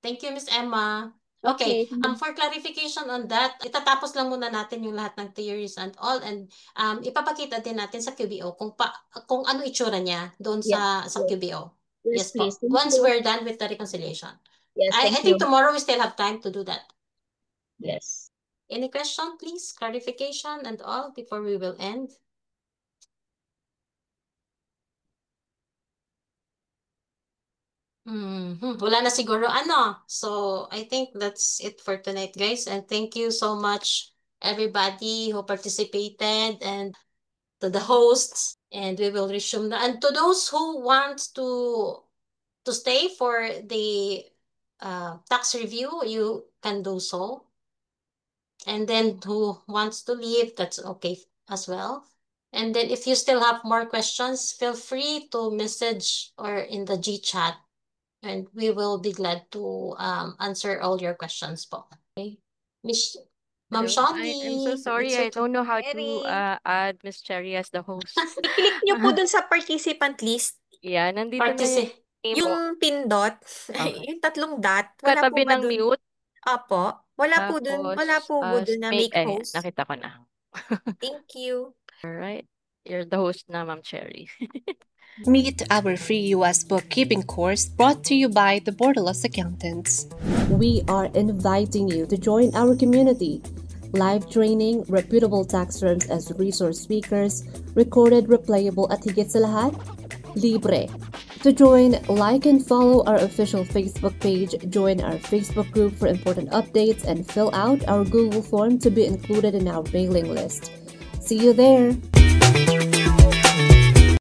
Thank you, Miss Emma. Okay, for clarification on that, itatapos lang muna natin yung lahat ng theories and all, and ipapakita din natin sa QBO kung ano itsura niya doon sa QBO. Yes po. Once we're done with the reconciliation. Yes, I think tomorrow we still have time to do that. Yes. Any question, please? Clarification and all before we will end? Wala na siguro So, I think that's it for tonight, guys. And thank you so much, everybody who participated and to the hosts. And we will resume na. And to those who want to stay for the tax review, you can do so. And then who wants to leave, that's okay as well. And then if you still have more questions, feel free to message or in the GChat. And we will be glad to answer all your questions po. Okay. Ma'am Shawnee. I'm so sorry. I don't know how to add Miss Cherry as the host. I-click nyo po dun sa participant list. Yeah, nandito na yung pindot, yung tatlong dot. Wala katabi po ba ng dun? mute. Opo. Wala po dun na make host. Nakita ko na. Thank you. Alright. You're the host na, Ma'am Cherry. Meet our free US bookkeeping course brought to you by the Borderless Accountants. We are inviting you to join our community. Live training, reputable tax firms as resource speakers, recorded, replayable at higit sa lahat, libre. To join, like and follow our official Facebook page, join our Facebook group for important updates, and fill out our Google form to be included in our mailing list. See you there!